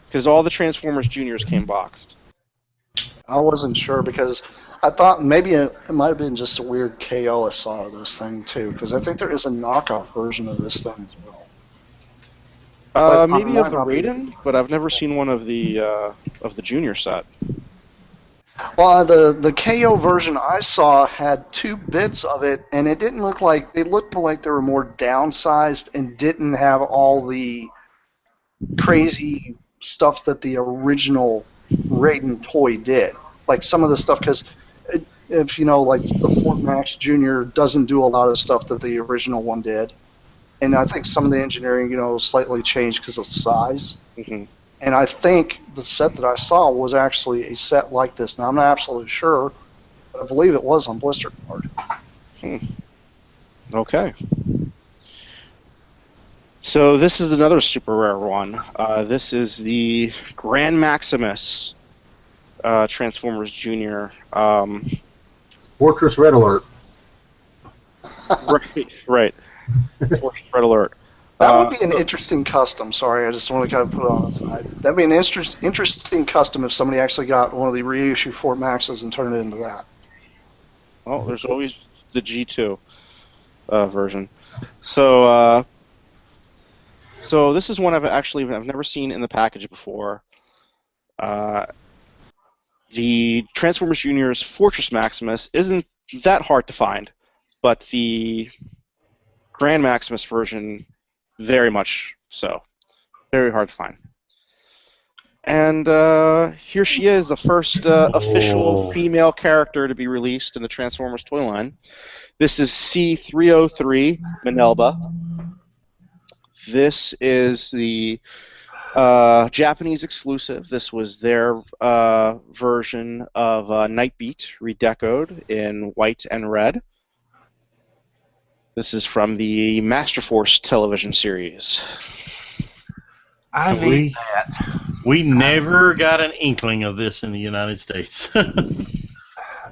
because all the Transformers Juniors came boxed. I wasn't sure, because I thought maybe it might have been just a weird KO I saw of this thing, too, because I think there is a knockoff version of this thing as well. Maybe of the Raiden, but I've never seen one of the Junior set. Well, the KO version I saw had 2 bits of it, and it didn't look like they looked like they were more downsized and didn't have all the crazy stuff that the original Raiden toy did. Like some of the stuff, because if like the Fort Max Jr. doesn't do a lot of stuff that the original one did, and I think some of the engineering, slightly changed because of size. Mm-hmm. And I think the set that I saw was actually a set like this. Now, I'm not absolutely sure, but I believe it was on blister card. Okay. So this is another super rare one. This is the Grand Maximus Transformers Junior. Fortress Red Alert. Right. Fortress Red Alert. That would be an interesting custom. Sorry, I just want to kind of put it on the side. That'd be an interesting custom if somebody actually got one of the reissue Fort Maxes and turned it into that. Well, there's always the G2 version. So this is one I've never seen in the package before. The Transformers Junior's Fortress Maximus isn't that hard to find, but the Grand Maximus version, very much so. Very hard to find. And here she is, the first official female character to be released in the Transformers toy line. This is C303 Minelba. This is the Japanese exclusive. This was their version of Nightbeat redecoed in white and red. This is from the Master Force television series. I need that. We never got an inkling of this in the United States. We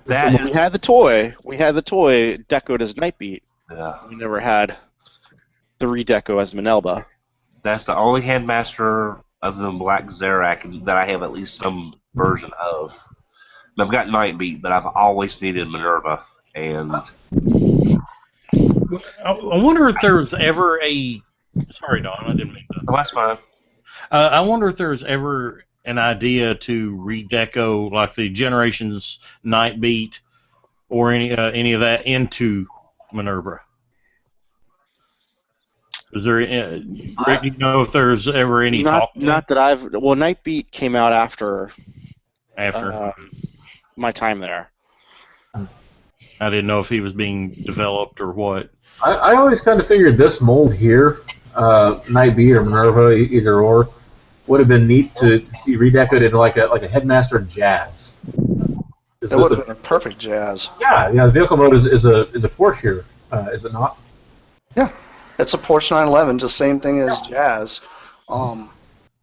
had the toy. We had the toy decoed as Nightbeat. Yeah. We never had the redeco as Minelba. That's the only Headmaster other than Black Zarak that I have at least some version of. I've got Nightbeat, but I've always needed Minerva. And I wonder if there was ever a... Sorry, Don, I didn't mean to... Oh, that's fine. I wonder if there was ever an idea to redeco like the Generations Nightbeat or any of that into Minerva. Is there, Rick, do you know if there's ever any talk? Not that I've. Well, Nightbeat came out after my time there. I didn't know if he was being developed or what. I always kind of figured this mold here, Nightbeat or Minerva, either or, would have been neat to see redecoed into like a Headmaster Jazz. That would have been a perfect Jazz. Yeah. The vehicle mode is a Porsche here, is it not? Yeah, it's a Porsche 911, just same thing as Jazz. The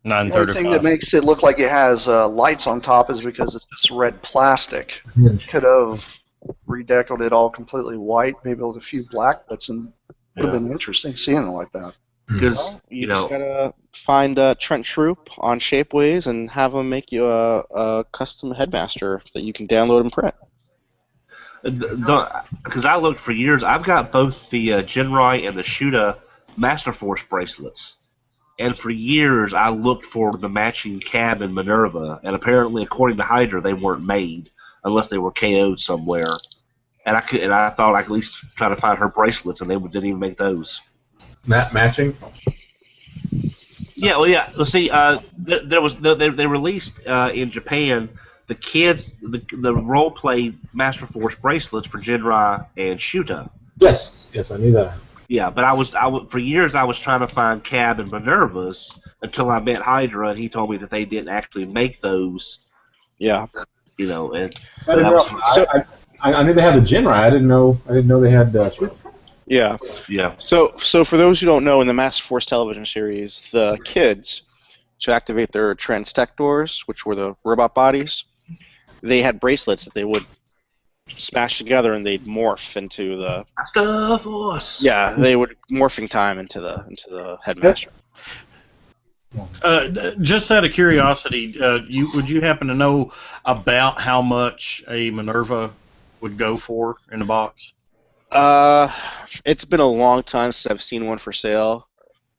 only thing that makes it look like it has lights on top is because it's just red plastic. Could have redecoed it all completely white, maybe with a few black bits, and would have been interesting seeing it like that. Because you just gotta find Trent Troop on Shapeways and have him make you a custom Headmaster that you can download and print. Because I looked for years, I've got both the Genrai and the Shuta Master Force bracelets, and for years I looked for the matching Cab and Minerva, and apparently, according to Hydra, they weren't made unless they were KO'd somewhere. And I thought I could at least try to find her bracelets, and they didn't even make those. Matching? Yeah, well, yeah. Let's see. They released in Japan the kids the role play Master Force bracelets for Genrai and Shuta. Yes, I knew that. Yeah, but for years I was trying to find Cab and Minerva's until I met Hydra, and he told me that they didn't actually make those. Yeah. And I knew they had the Genrai. I didn't know they had. Yeah. Yeah. So for those who don't know, in the Master Force television series, the kids, to activate their Transtectors, which were the robot bodies, they had bracelets that they would smash together and they'd morph into the Master Force. Yeah, they would morphing time into the Headmaster. Just out of curiosity, would you happen to know about how much a Minerva would go for in the box? It's been a long time since I've seen one for sale.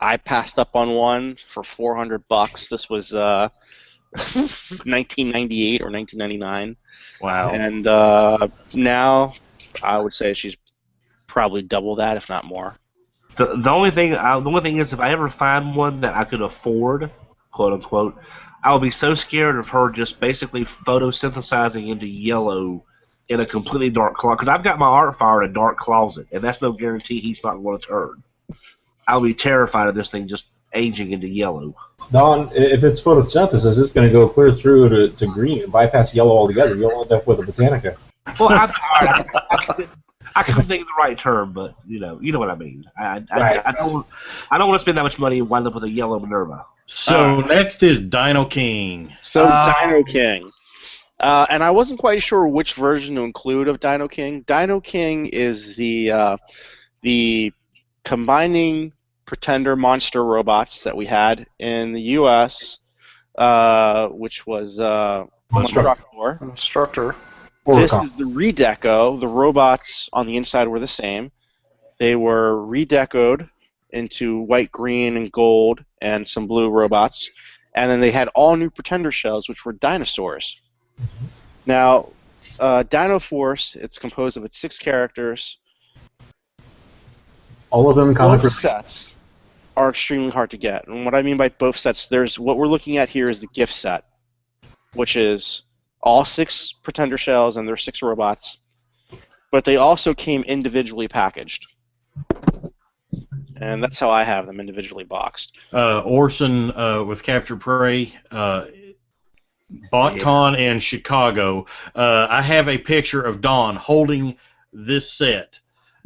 I passed up on one for $400. This was 1998 or 1999. Wow. And now I would say she's probably double that, if not more. The only thing is, if I ever find one that I could afford, quote unquote, I would be so scared of her just basically photosynthesizing into yellow in a completely dark closet. Because I've got my art fire in a dark closet, and that's no guarantee he's not going to turn. I'll be terrified of this thing just aging into yellow. Don, if it's photosynthesis, it's going to go clear through to green and bypass yellow altogether. You'll end up with a Botanica. Well, I couldn't think of the right term, but you know what I mean. I don't want to spend that much money and wind up with a yellow Minerva. So next is Dino King. Dino King. And I wasn't quite sure which version to include of Dino King. Dino King is the combining Pretender monster robots that we had in the U.S., which was Monstructor. Instructor. This is the redeco. The robots on the inside were the same. They were redecoed into white, green, and gold, and some blue robots. And then they had all new Pretender shells, which were dinosaurs. Now, Dino Force, it's composed of its 6 characters. All of them common. Both sets are extremely hard to get. And what I mean by both sets, what we're looking at here is the gift set, which is all 6 Pretender shells and their 6 robots. But they also came individually packaged. And that's how I have them, individually boxed. Orson with Capture Prey, BotCon in Chicago. I have a picture of Don holding this set,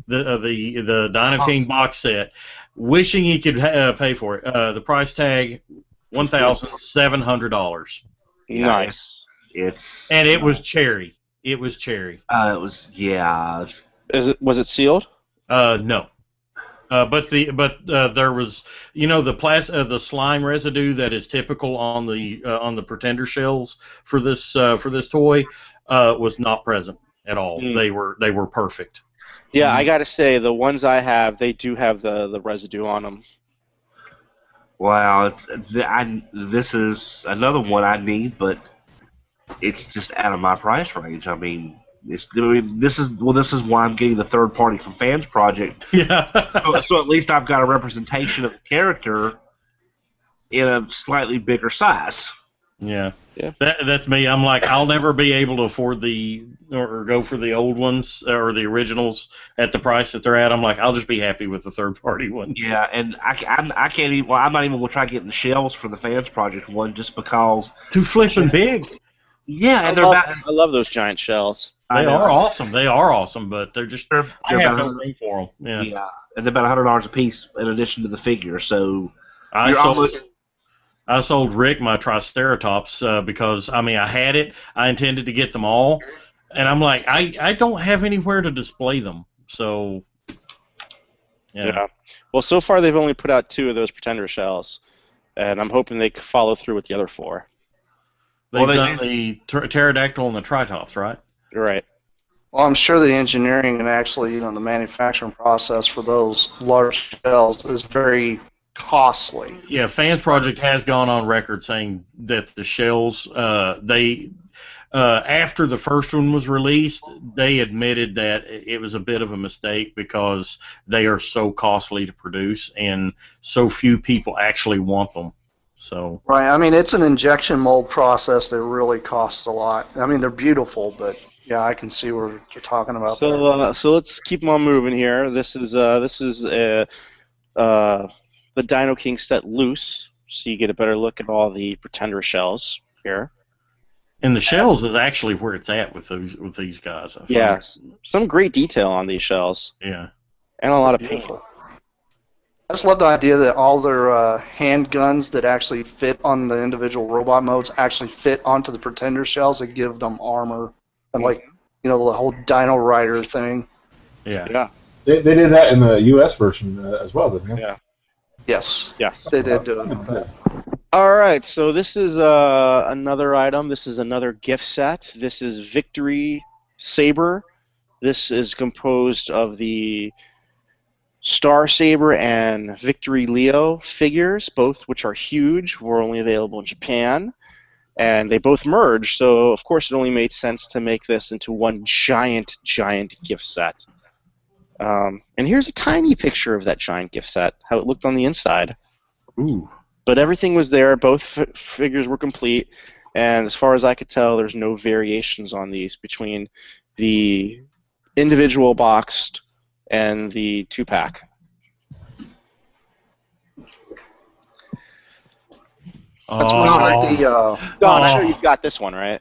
the Dino King box set, wishing he could pay for it. The price tag, $1,700. Nice. It was cherry. It was cherry. Was it sealed? No. But there was, the slime residue that is typical on the Pretender shells for this toy was not present at all. They were perfect. Yeah, I gotta say the ones I have, they do have the residue on them. Wow, this is another one I need, but it's just out of my price range. I mean, this is why I'm getting the third party from Fans Project. Yeah. so at least I've got a representation of the character in a slightly bigger size. Yeah. That's me. I'm like, I'll never be able to afford or go for the old ones or the originals at the price that they're at. I'm like, I'll just be happy with the third party ones. Yeah, and I can't even. Well, I'm not even gonna try getting the shells for the Fans Project one just because. Too flipping big. Yeah, and I love those giant shells. They are awesome. They are awesome, but they're I have no room for them. Yeah, and they're about $100 a piece in addition to the figure. So I sold Rick my Triceratops because I had it. I intended to get them all, and I'm like, I don't have anywhere to display them. So yeah. Well, so far they've only put out 2 of those Pretender shells, and I'm hoping they follow through with the other 4. They've done the pterodactyl and the tritops, right? Right. Well, I'm sure the engineering and actually, the manufacturing process for those large shells is very costly. Yeah, Fans Project has gone on record saying that the shells, after the first one was released, they admitted that it was a bit of a mistake because they are so costly to produce and so few people actually want them. So right, it's an injection mold process that really costs a lot. They're beautiful, but yeah, I can see what you're talking about. So let's keep them on moving here. This is the Dino King set loose, so you get a better look at all the Pretender shells here. And the shells is actually where it's at with these guys. Yeah, some great detail on these shells. Yeah, and a lot of paint. I just love the idea that all their handguns that actually fit on the individual robot modes actually fit onto the Pretender shells and give them armor and the whole Dino Rider thing. Yeah. They did that in the U.S. version as well, didn't they? Yeah. Yes, they did do it. All right, so this is another item. This is another gift set. This is Victory Saber. This is composed of the Star Saber and Victory Leo figures, both which are huge, were only available in Japan, and they both merged, so of course it only made sense to make this into one giant gift set. And here's a tiny picture of that giant gift set, how it looked on the inside. Ooh. But everything was there, both figures were complete, and as far as I could tell, there's no variations on these between the individual boxed and the 2-pack. That's much like the. Don, I know you've got this one, right?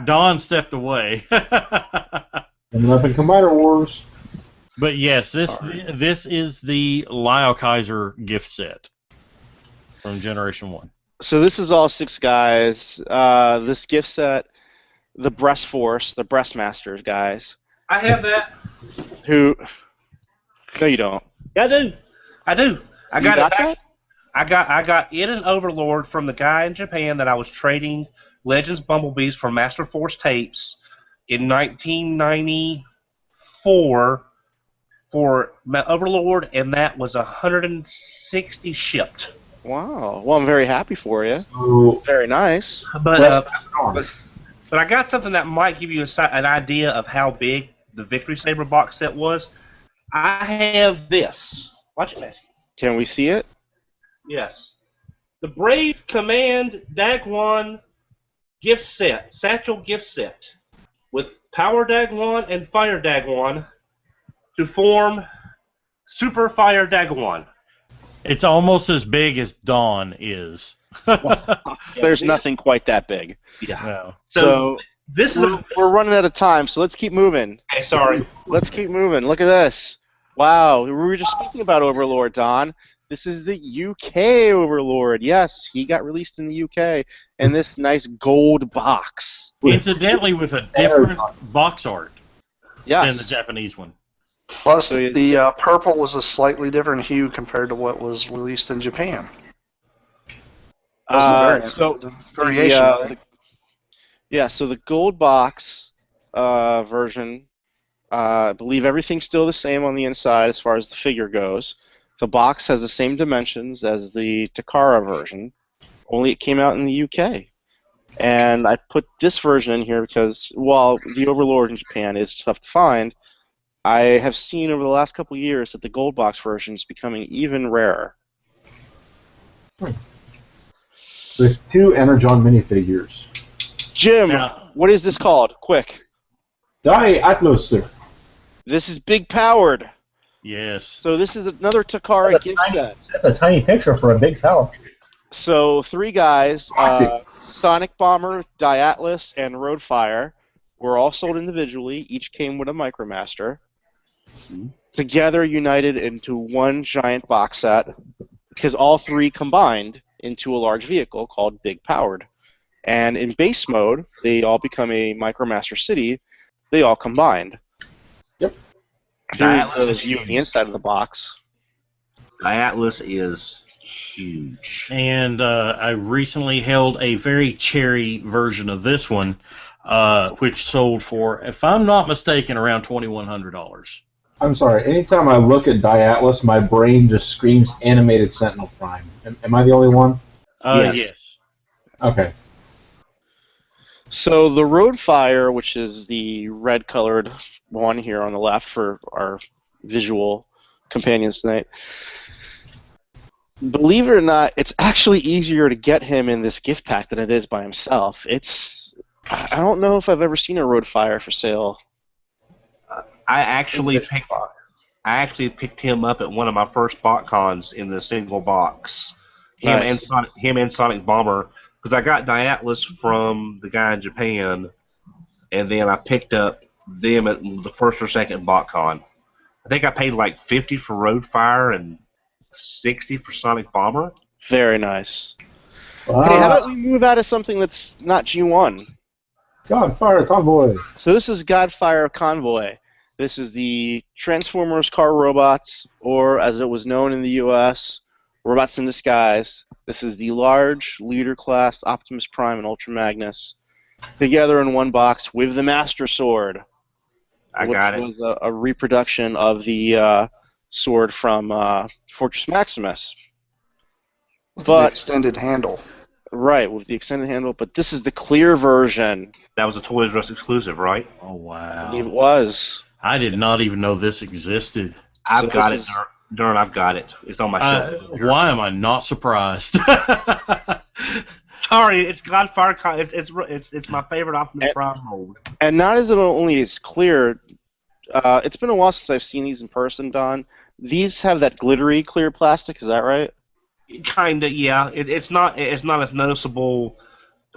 Don stepped away. Coming up in Combiner Wars. But yes, this is the Lyle Kaiser gift set from Generation 1. So this is all 6 guys. This gift set, the Breast Force, the Breastmasters guys. I have that. Who? No, you don't. Yeah, I do. I do. I You got got it back. that? I got it and Overlord from the guy in Japan that I was trading Legends Bumblebees for Master Force tapes in 1994 for Overlord, and that was 160 shipped. Wow. Well, I'm very happy for you. So, Very nice. But I got something that might give you an idea of how big the Victory Saber box set was. I have this. Watch it, Messi. Can we see it? Yes. The Brave Command Dagwan gift set, satchel gift set, with Power Dagwan and Fire Dagwan to form Super Fire Dagwan. It's almost as big as Dawn is. There's nothing quite that big. Yeah. No. So this is we're running out of time, so let's keep moving. Okay, sorry. Let's keep moving. Look at this. Wow, we were just speaking about Overlord, Don. This is the UK Overlord. Yes, he got released in the UK in this nice gold box. Incidentally, with a different box art than the Yes. Japanese one. Plus, So you- the purple was a slightly different hue compared to what was released in Japan. That was the variant, so the variation. Right? Yeah, so the gold box version, I believe everything's still the same on the inside as far as the figure goes. The box has the same dimensions as the Takara version, only it came out in the UK. And I put this version in here because while the Overlord in Japan is tough to find, I have seen over the last couple of years that the gold box version is becoming even rarer. There's 2 Energon minifigures. Jim, Now- what is this called? Quick. Die Atlas. This is big powered. Yes. So this is another Takara gift set. That's a tiny picture for a big tower. So 3 guys, Sonic Bomber, Diatlas, and Roadfire, were all sold individually. Each came with a Micromaster. Together united into one giant box set, because all 3 combined into a large vehicle called Big Powered. And in base mode, they all become a Micromaster City. They all combined. Yep. Here's Diatlas the is view of the huge. inside of the box. Atlas is huge. And I recently held a very cherry version of this one, which sold for, if I'm not mistaken, around $2,100. I'm sorry, anytime I look at Die Atlas, my brain just screams animated Sentinel Prime. Am I the only one? Yes. Okay. So the Roadfire, which is the red-colored one here on the left for our visual companions tonight, believe it or not, it's actually easier to get him in this gift pack than it is by himself. I don't know if I've ever seen a Roadfire for sale. I actually picked him up at one of my first BotCons in the single box. Nice. Him and Sonic Bomber, because I got Diatlas from the guy in Japan, and then I picked up them at the first or second BotCon. I think I paid like $50 for Roadfire and $60 for Sonic Bomber. Very nice. Hey, how about we move out of something that's not G1? Godfire Convoy. So this is Godfire Convoy. This is the Transformers car robots, or as it was known in the U.S., Robots in Disguise. This is the large leader class Optimus Prime and Ultra Magnus together in one box with the Master Sword. I got it. Which was a reproduction of the sword from Fortress Maximus. With the extended handle. Right, with the extended handle, but this is the clear version. That was a Toys R Us exclusive, right? Oh, I believe it wow. was. I did not even know this existed. I've got this it, is- Dern. I've got it. It's on my shelf. Why am I not surprised? Sorry, it's Godfire. It's my favorite Optimus And- Prime mold. And not as it only is clear, it's been a while since I've seen these in person, Don. These have that glittery clear plastic, is that right? Kinda, yeah. It's not as noticeable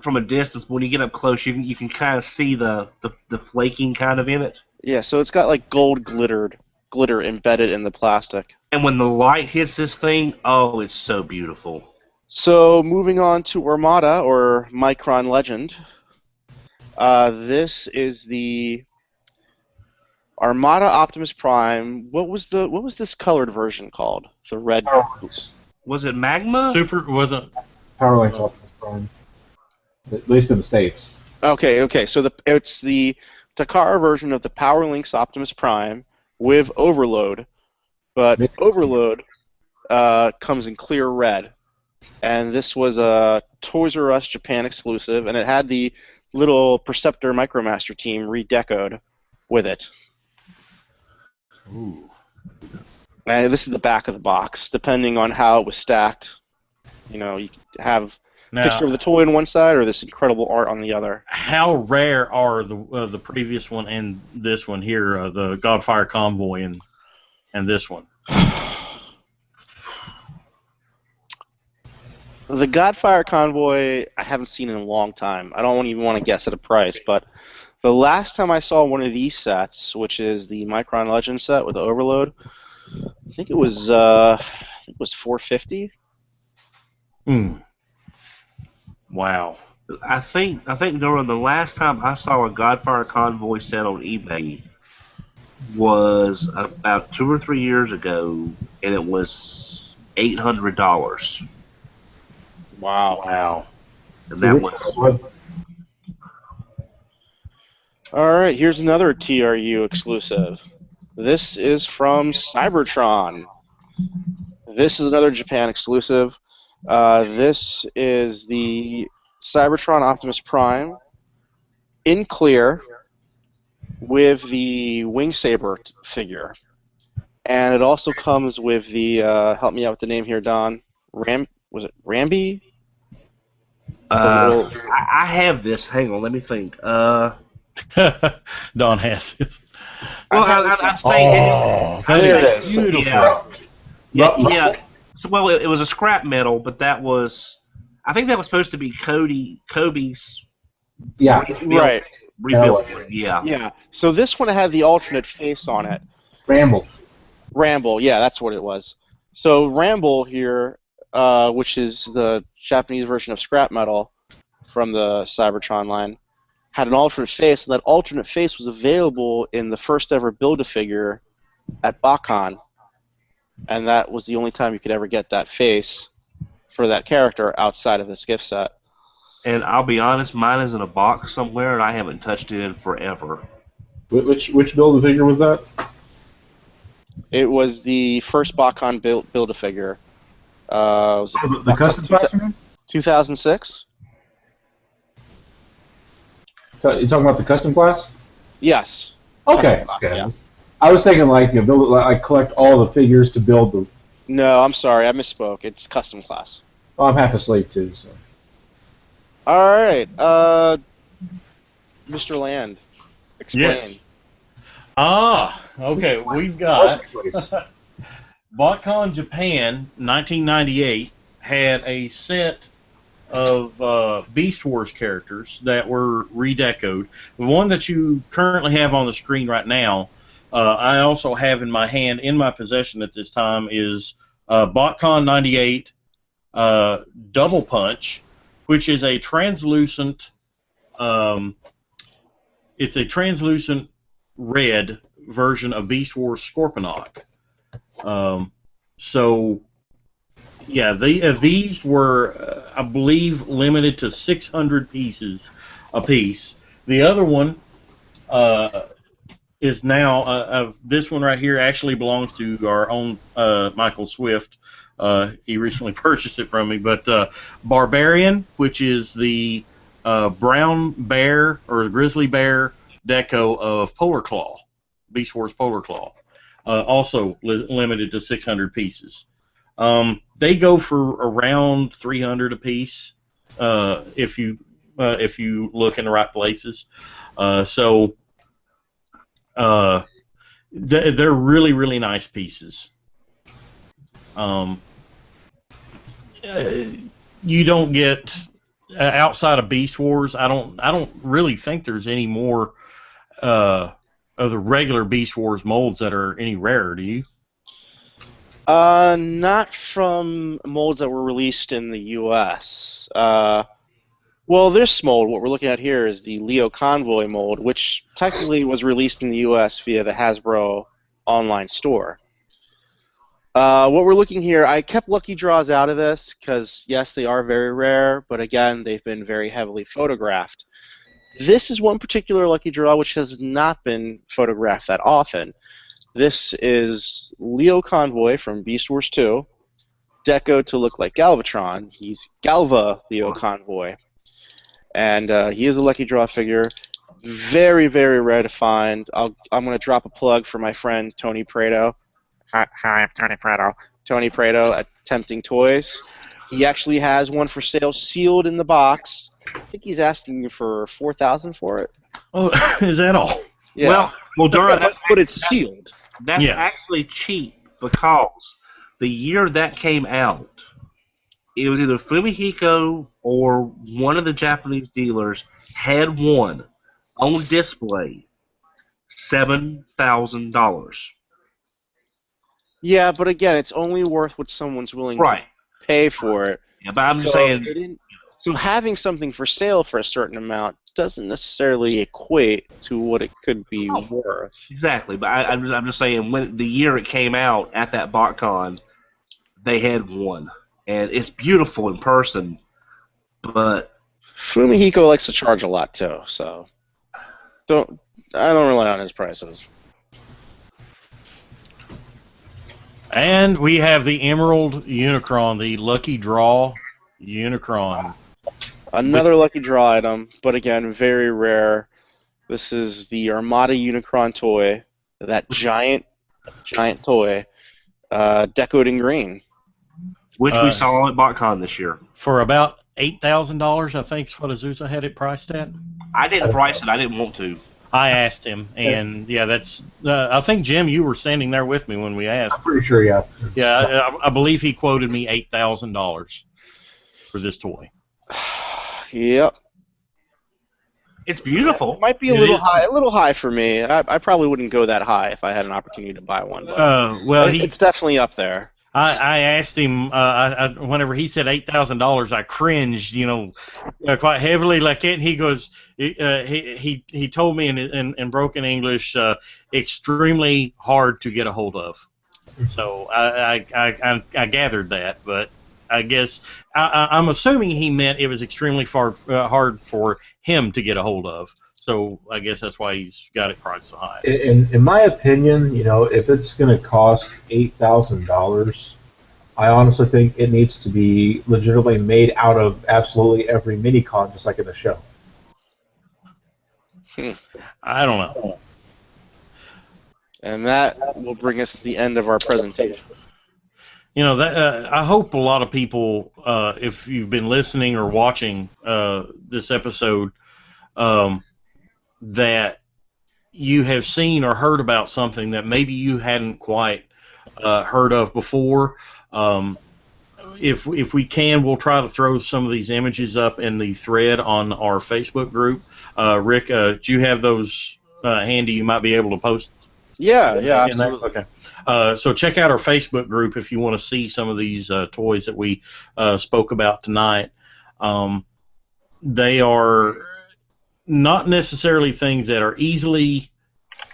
from a distance, but when you get up close, you can kind of see the flaking kind of in it. Yeah, so it's got like gold glitter embedded in the plastic. And when the light hits this thing, oh, it's so beautiful. So moving on to Armada, or Micron Legend. This is the Armada Optimus Prime. What was this colored version called? The red. Was it Magma? Super wasn't. Power Link Optimus Prime. At least in the States. Okay. So it's the Takara version of the Power Links Optimus Prime with Overload, but Overload comes in clear red, and this was a Toys R Us Japan exclusive, and it had the little Perceptor Micromaster team redecoed with it. Ooh. And this is the back of the box. Depending on how it was stacked, you could have a picture of the toy on one side or this incredible art on the other. How rare are the previous one and this one here, the Godfire Convoy and this one? The Godfire Convoy, I haven't seen in a long time. I don't even want to guess at a price, but the last time I saw one of these sets, which is the Micron Legend set with Overload, I think it was $450. Wow. I think during the last time I saw a Godfire Convoy set on eBay was about 2 or 3 years ago, and it was $800. Wow. And that was. All right, here's another TRU exclusive. This is from Cybertron. This is another Japan exclusive. This is the Cybertron Optimus Prime in clear with the Wing Saber figure. And it also comes with the, help me out with the name here, Don. Was it Rambi? I have this. Hang on, let me think. Don has it. Well, I'm saying there it is. Beautiful. Yeah. So, well, it was a scrap metal, but I think that was supposed to be Kobe's. Yeah. Right. Rebuilt. Yeah. Yeah. So this one had the alternate face on it. Ramble, yeah, that's what it was. So Ramble here, which is the Japanese version of scrap metal from the Cybertron line, had an alternate face, and that alternate face was available in the first ever Build-A-Figure at BotCon, and that was the only time you could ever get that face for that character outside of this gift set. And I'll be honest, mine is in a box somewhere, and I haven't touched it in forever. which Build-A-Figure was that? It was the first BotCon Build-A-Figure. Was it The custom class? 2006? You talking about the custom class? Yes. Okay. Custom class, Okay. yeah. I was thinking collect all the figures to build the. No, I'm sorry, I misspoke. It's custom class. Well, I'm half asleep too, so. All right, Mr. Land, explain. Yes. Okay. We've got BotCon Japan 1998 had a set of Beast Wars characters that were redecoed. The one that you currently have on the screen right now, I also have in my hand, in my possession at this time, is BotCon 98 Double Punch, which is a translucent. It's a translucent red version of Beast Wars Scorponok. So, yeah, these were, I believe, limited to 600 pieces a piece. The other one is now, this one right here actually belongs to our own Michael Swift. He recently purchased it from me. But Barbarian, which is the brown bear or grizzly bear deco of Polar Claw, Beast Wars Polar Claw, also limited to 600 pieces. They go for around 300 a piece if you look in the right places. They're really, really nice pieces. You don't get outside of Beast Wars. I don't really think there's any more of the regular Beast Wars molds that are any rarer. Do you? Not from molds that were released in the U.S. Well, this mold, what we're looking at here, is the Leo Convoy mold, which technically was released in the U.S. via the Hasbro online store. What we're looking here, I kept lucky draws out of this because, yes, they are very rare, but again, they've been very heavily photographed. This is one particular lucky draw which has not been photographed that often. This is Leo Convoy from Beast Wars 2, decoed to look like Galvatron. He's Galva Leo Convoy. And he is a lucky draw figure. Very, very rare to find. I'm going to drop a plug for my friend Tony Prado. Hi, I'm Tony Prado. Tony Prado at Tempting Toys. He actually has one for sale sealed in the box. I think he's asking you for $4,000 for it. Oh, is that all? Yeah. Well, Dora, but it's sealed. That's actually cheap because the year that came out, it was either Fumihiko or one of the Japanese dealers had one on display, $7,000. Yeah, but again, it's only worth what someone's willing to pay for it. Yeah, but I'm just saying. So having something for sale for a certain amount doesn't necessarily equate to what it could be worth. Exactly, but I'm just saying when the year it came out at that BotCon, they had one, and it's beautiful in person, but Fumihiko likes to charge a lot too, so I don't rely on his prices. And we have the Emerald Unicron, the Lucky Draw Unicron. Another lucky draw item, but again, very rare. This is the Armada Unicron toy, that giant toy, decoed in green. Which we saw at BotCon this year. For about $8,000, I think is what Azusa had it priced at. I didn't price it. I didn't want to. I asked him, and yeah, that's. I think Jim, you were standing there with me when we asked. I'm pretty sure, yeah. Yeah, I believe he quoted me $8,000 for this toy. Yep. It's beautiful. It might be a little high for me. I probably wouldn't go that high if I had an opportunity to buy one. Well, it's definitely up there. I asked him whenever he said $8,000, I cringed, quite heavily like it. And he goes, he told me in broken English, extremely hard to get a hold of. So I gathered that, but I guess I'm assuming he meant it was extremely hard for him to get a hold of. So I guess that's why he's got it priced so high. In my opinion, if it's going to cost $8,000, I honestly think it needs to be legitimately made out of absolutely every mini-con, just like in the show. I don't know. And that will bring us to the end of our presentation. I hope a lot of people, if you've been listening or watching this episode, that you have seen or heard about something that maybe you hadn't quite heard of before. If we can, we'll try to throw some of these images up in the thread on our Facebook group. Rick, do you have those handy? You might be able to post. Yeah, absolutely. Okay. So check out our Facebook group if you want to see some of these toys that we spoke about tonight. They are not necessarily things that are easily,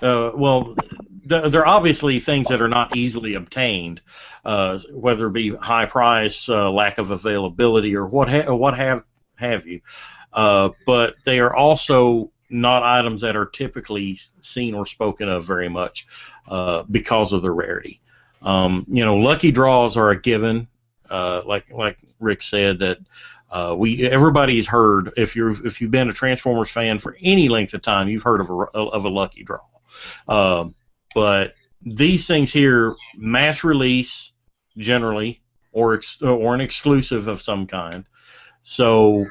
they're obviously things that are not easily obtained, whether it be high price, lack of availability, or what have you. But they are also not items that are typically seen or spoken of very much because of their rarity. Lucky draws are a given, like Rick said, that everybody's heard. If you've been a Transformers fan for any length of time, you've heard of a lucky draw. But these things here, mass release generally, or an exclusive of some kind, so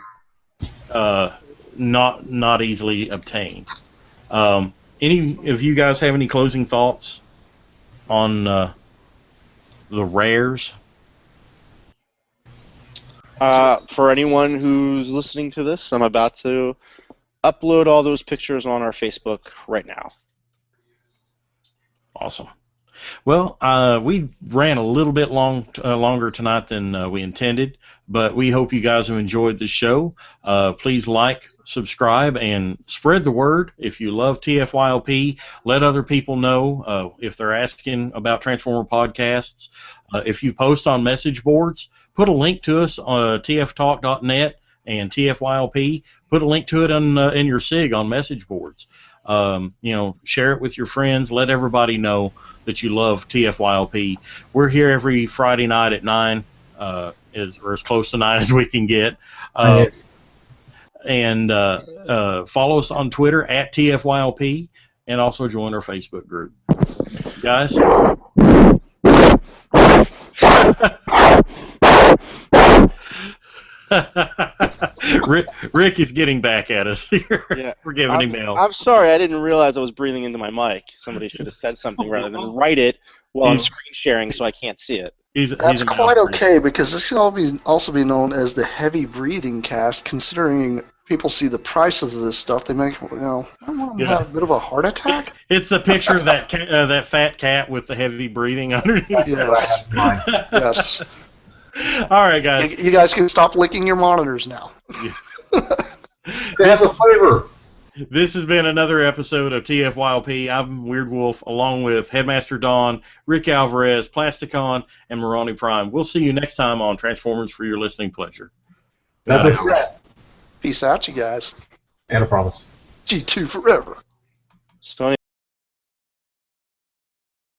not easily obtained. Any of you guys have any closing thoughts on the rares? For anyone who's listening to this, I'm about to upload all those pictures on our Facebook right now. Awesome. Well, we ran a little bit longer tonight than we intended, but we hope you guys have enjoyed the show. Please like, subscribe, and spread the word. If you love TFYLP, let other people know if they're asking about Transformer podcasts. If you post on message boards, put a link to us on tftalk.net and TFYLP. Put a link to it in your SIG on message boards. Share it with your friends. Let everybody know that you love TFYLP. We're here every Friday night at 9, or as close to 9 as we can get. And follow us on Twitter at TFYLP, and also join our Facebook group. Guys? Rick is getting back at us here. Yeah. We're giving him hell. I'm sorry, I didn't realize I was breathing into my mic. Somebody should have said something rather than write it while I'm screen sharing so I can't see it. That's quite okay, because this can also be known as the heavy breathing cast, considering people see the prices of this stuff. They make, I'm going to have a bit of a heart attack. It's a picture of that fat cat with the heavy breathing underneath. Yes. Yes. All right, guys. You guys can stop licking your monitors now. It has a flavor. This has been another episode of TFYLP. I'm Weird Wolf, along with Headmaster Don, Rick Alvarez, Plasticon, and Maroni Prime. We'll see you next time on Transformers for your listening pleasure. That's a threat. Peace out, you guys. And a promise. G2 forever. Stony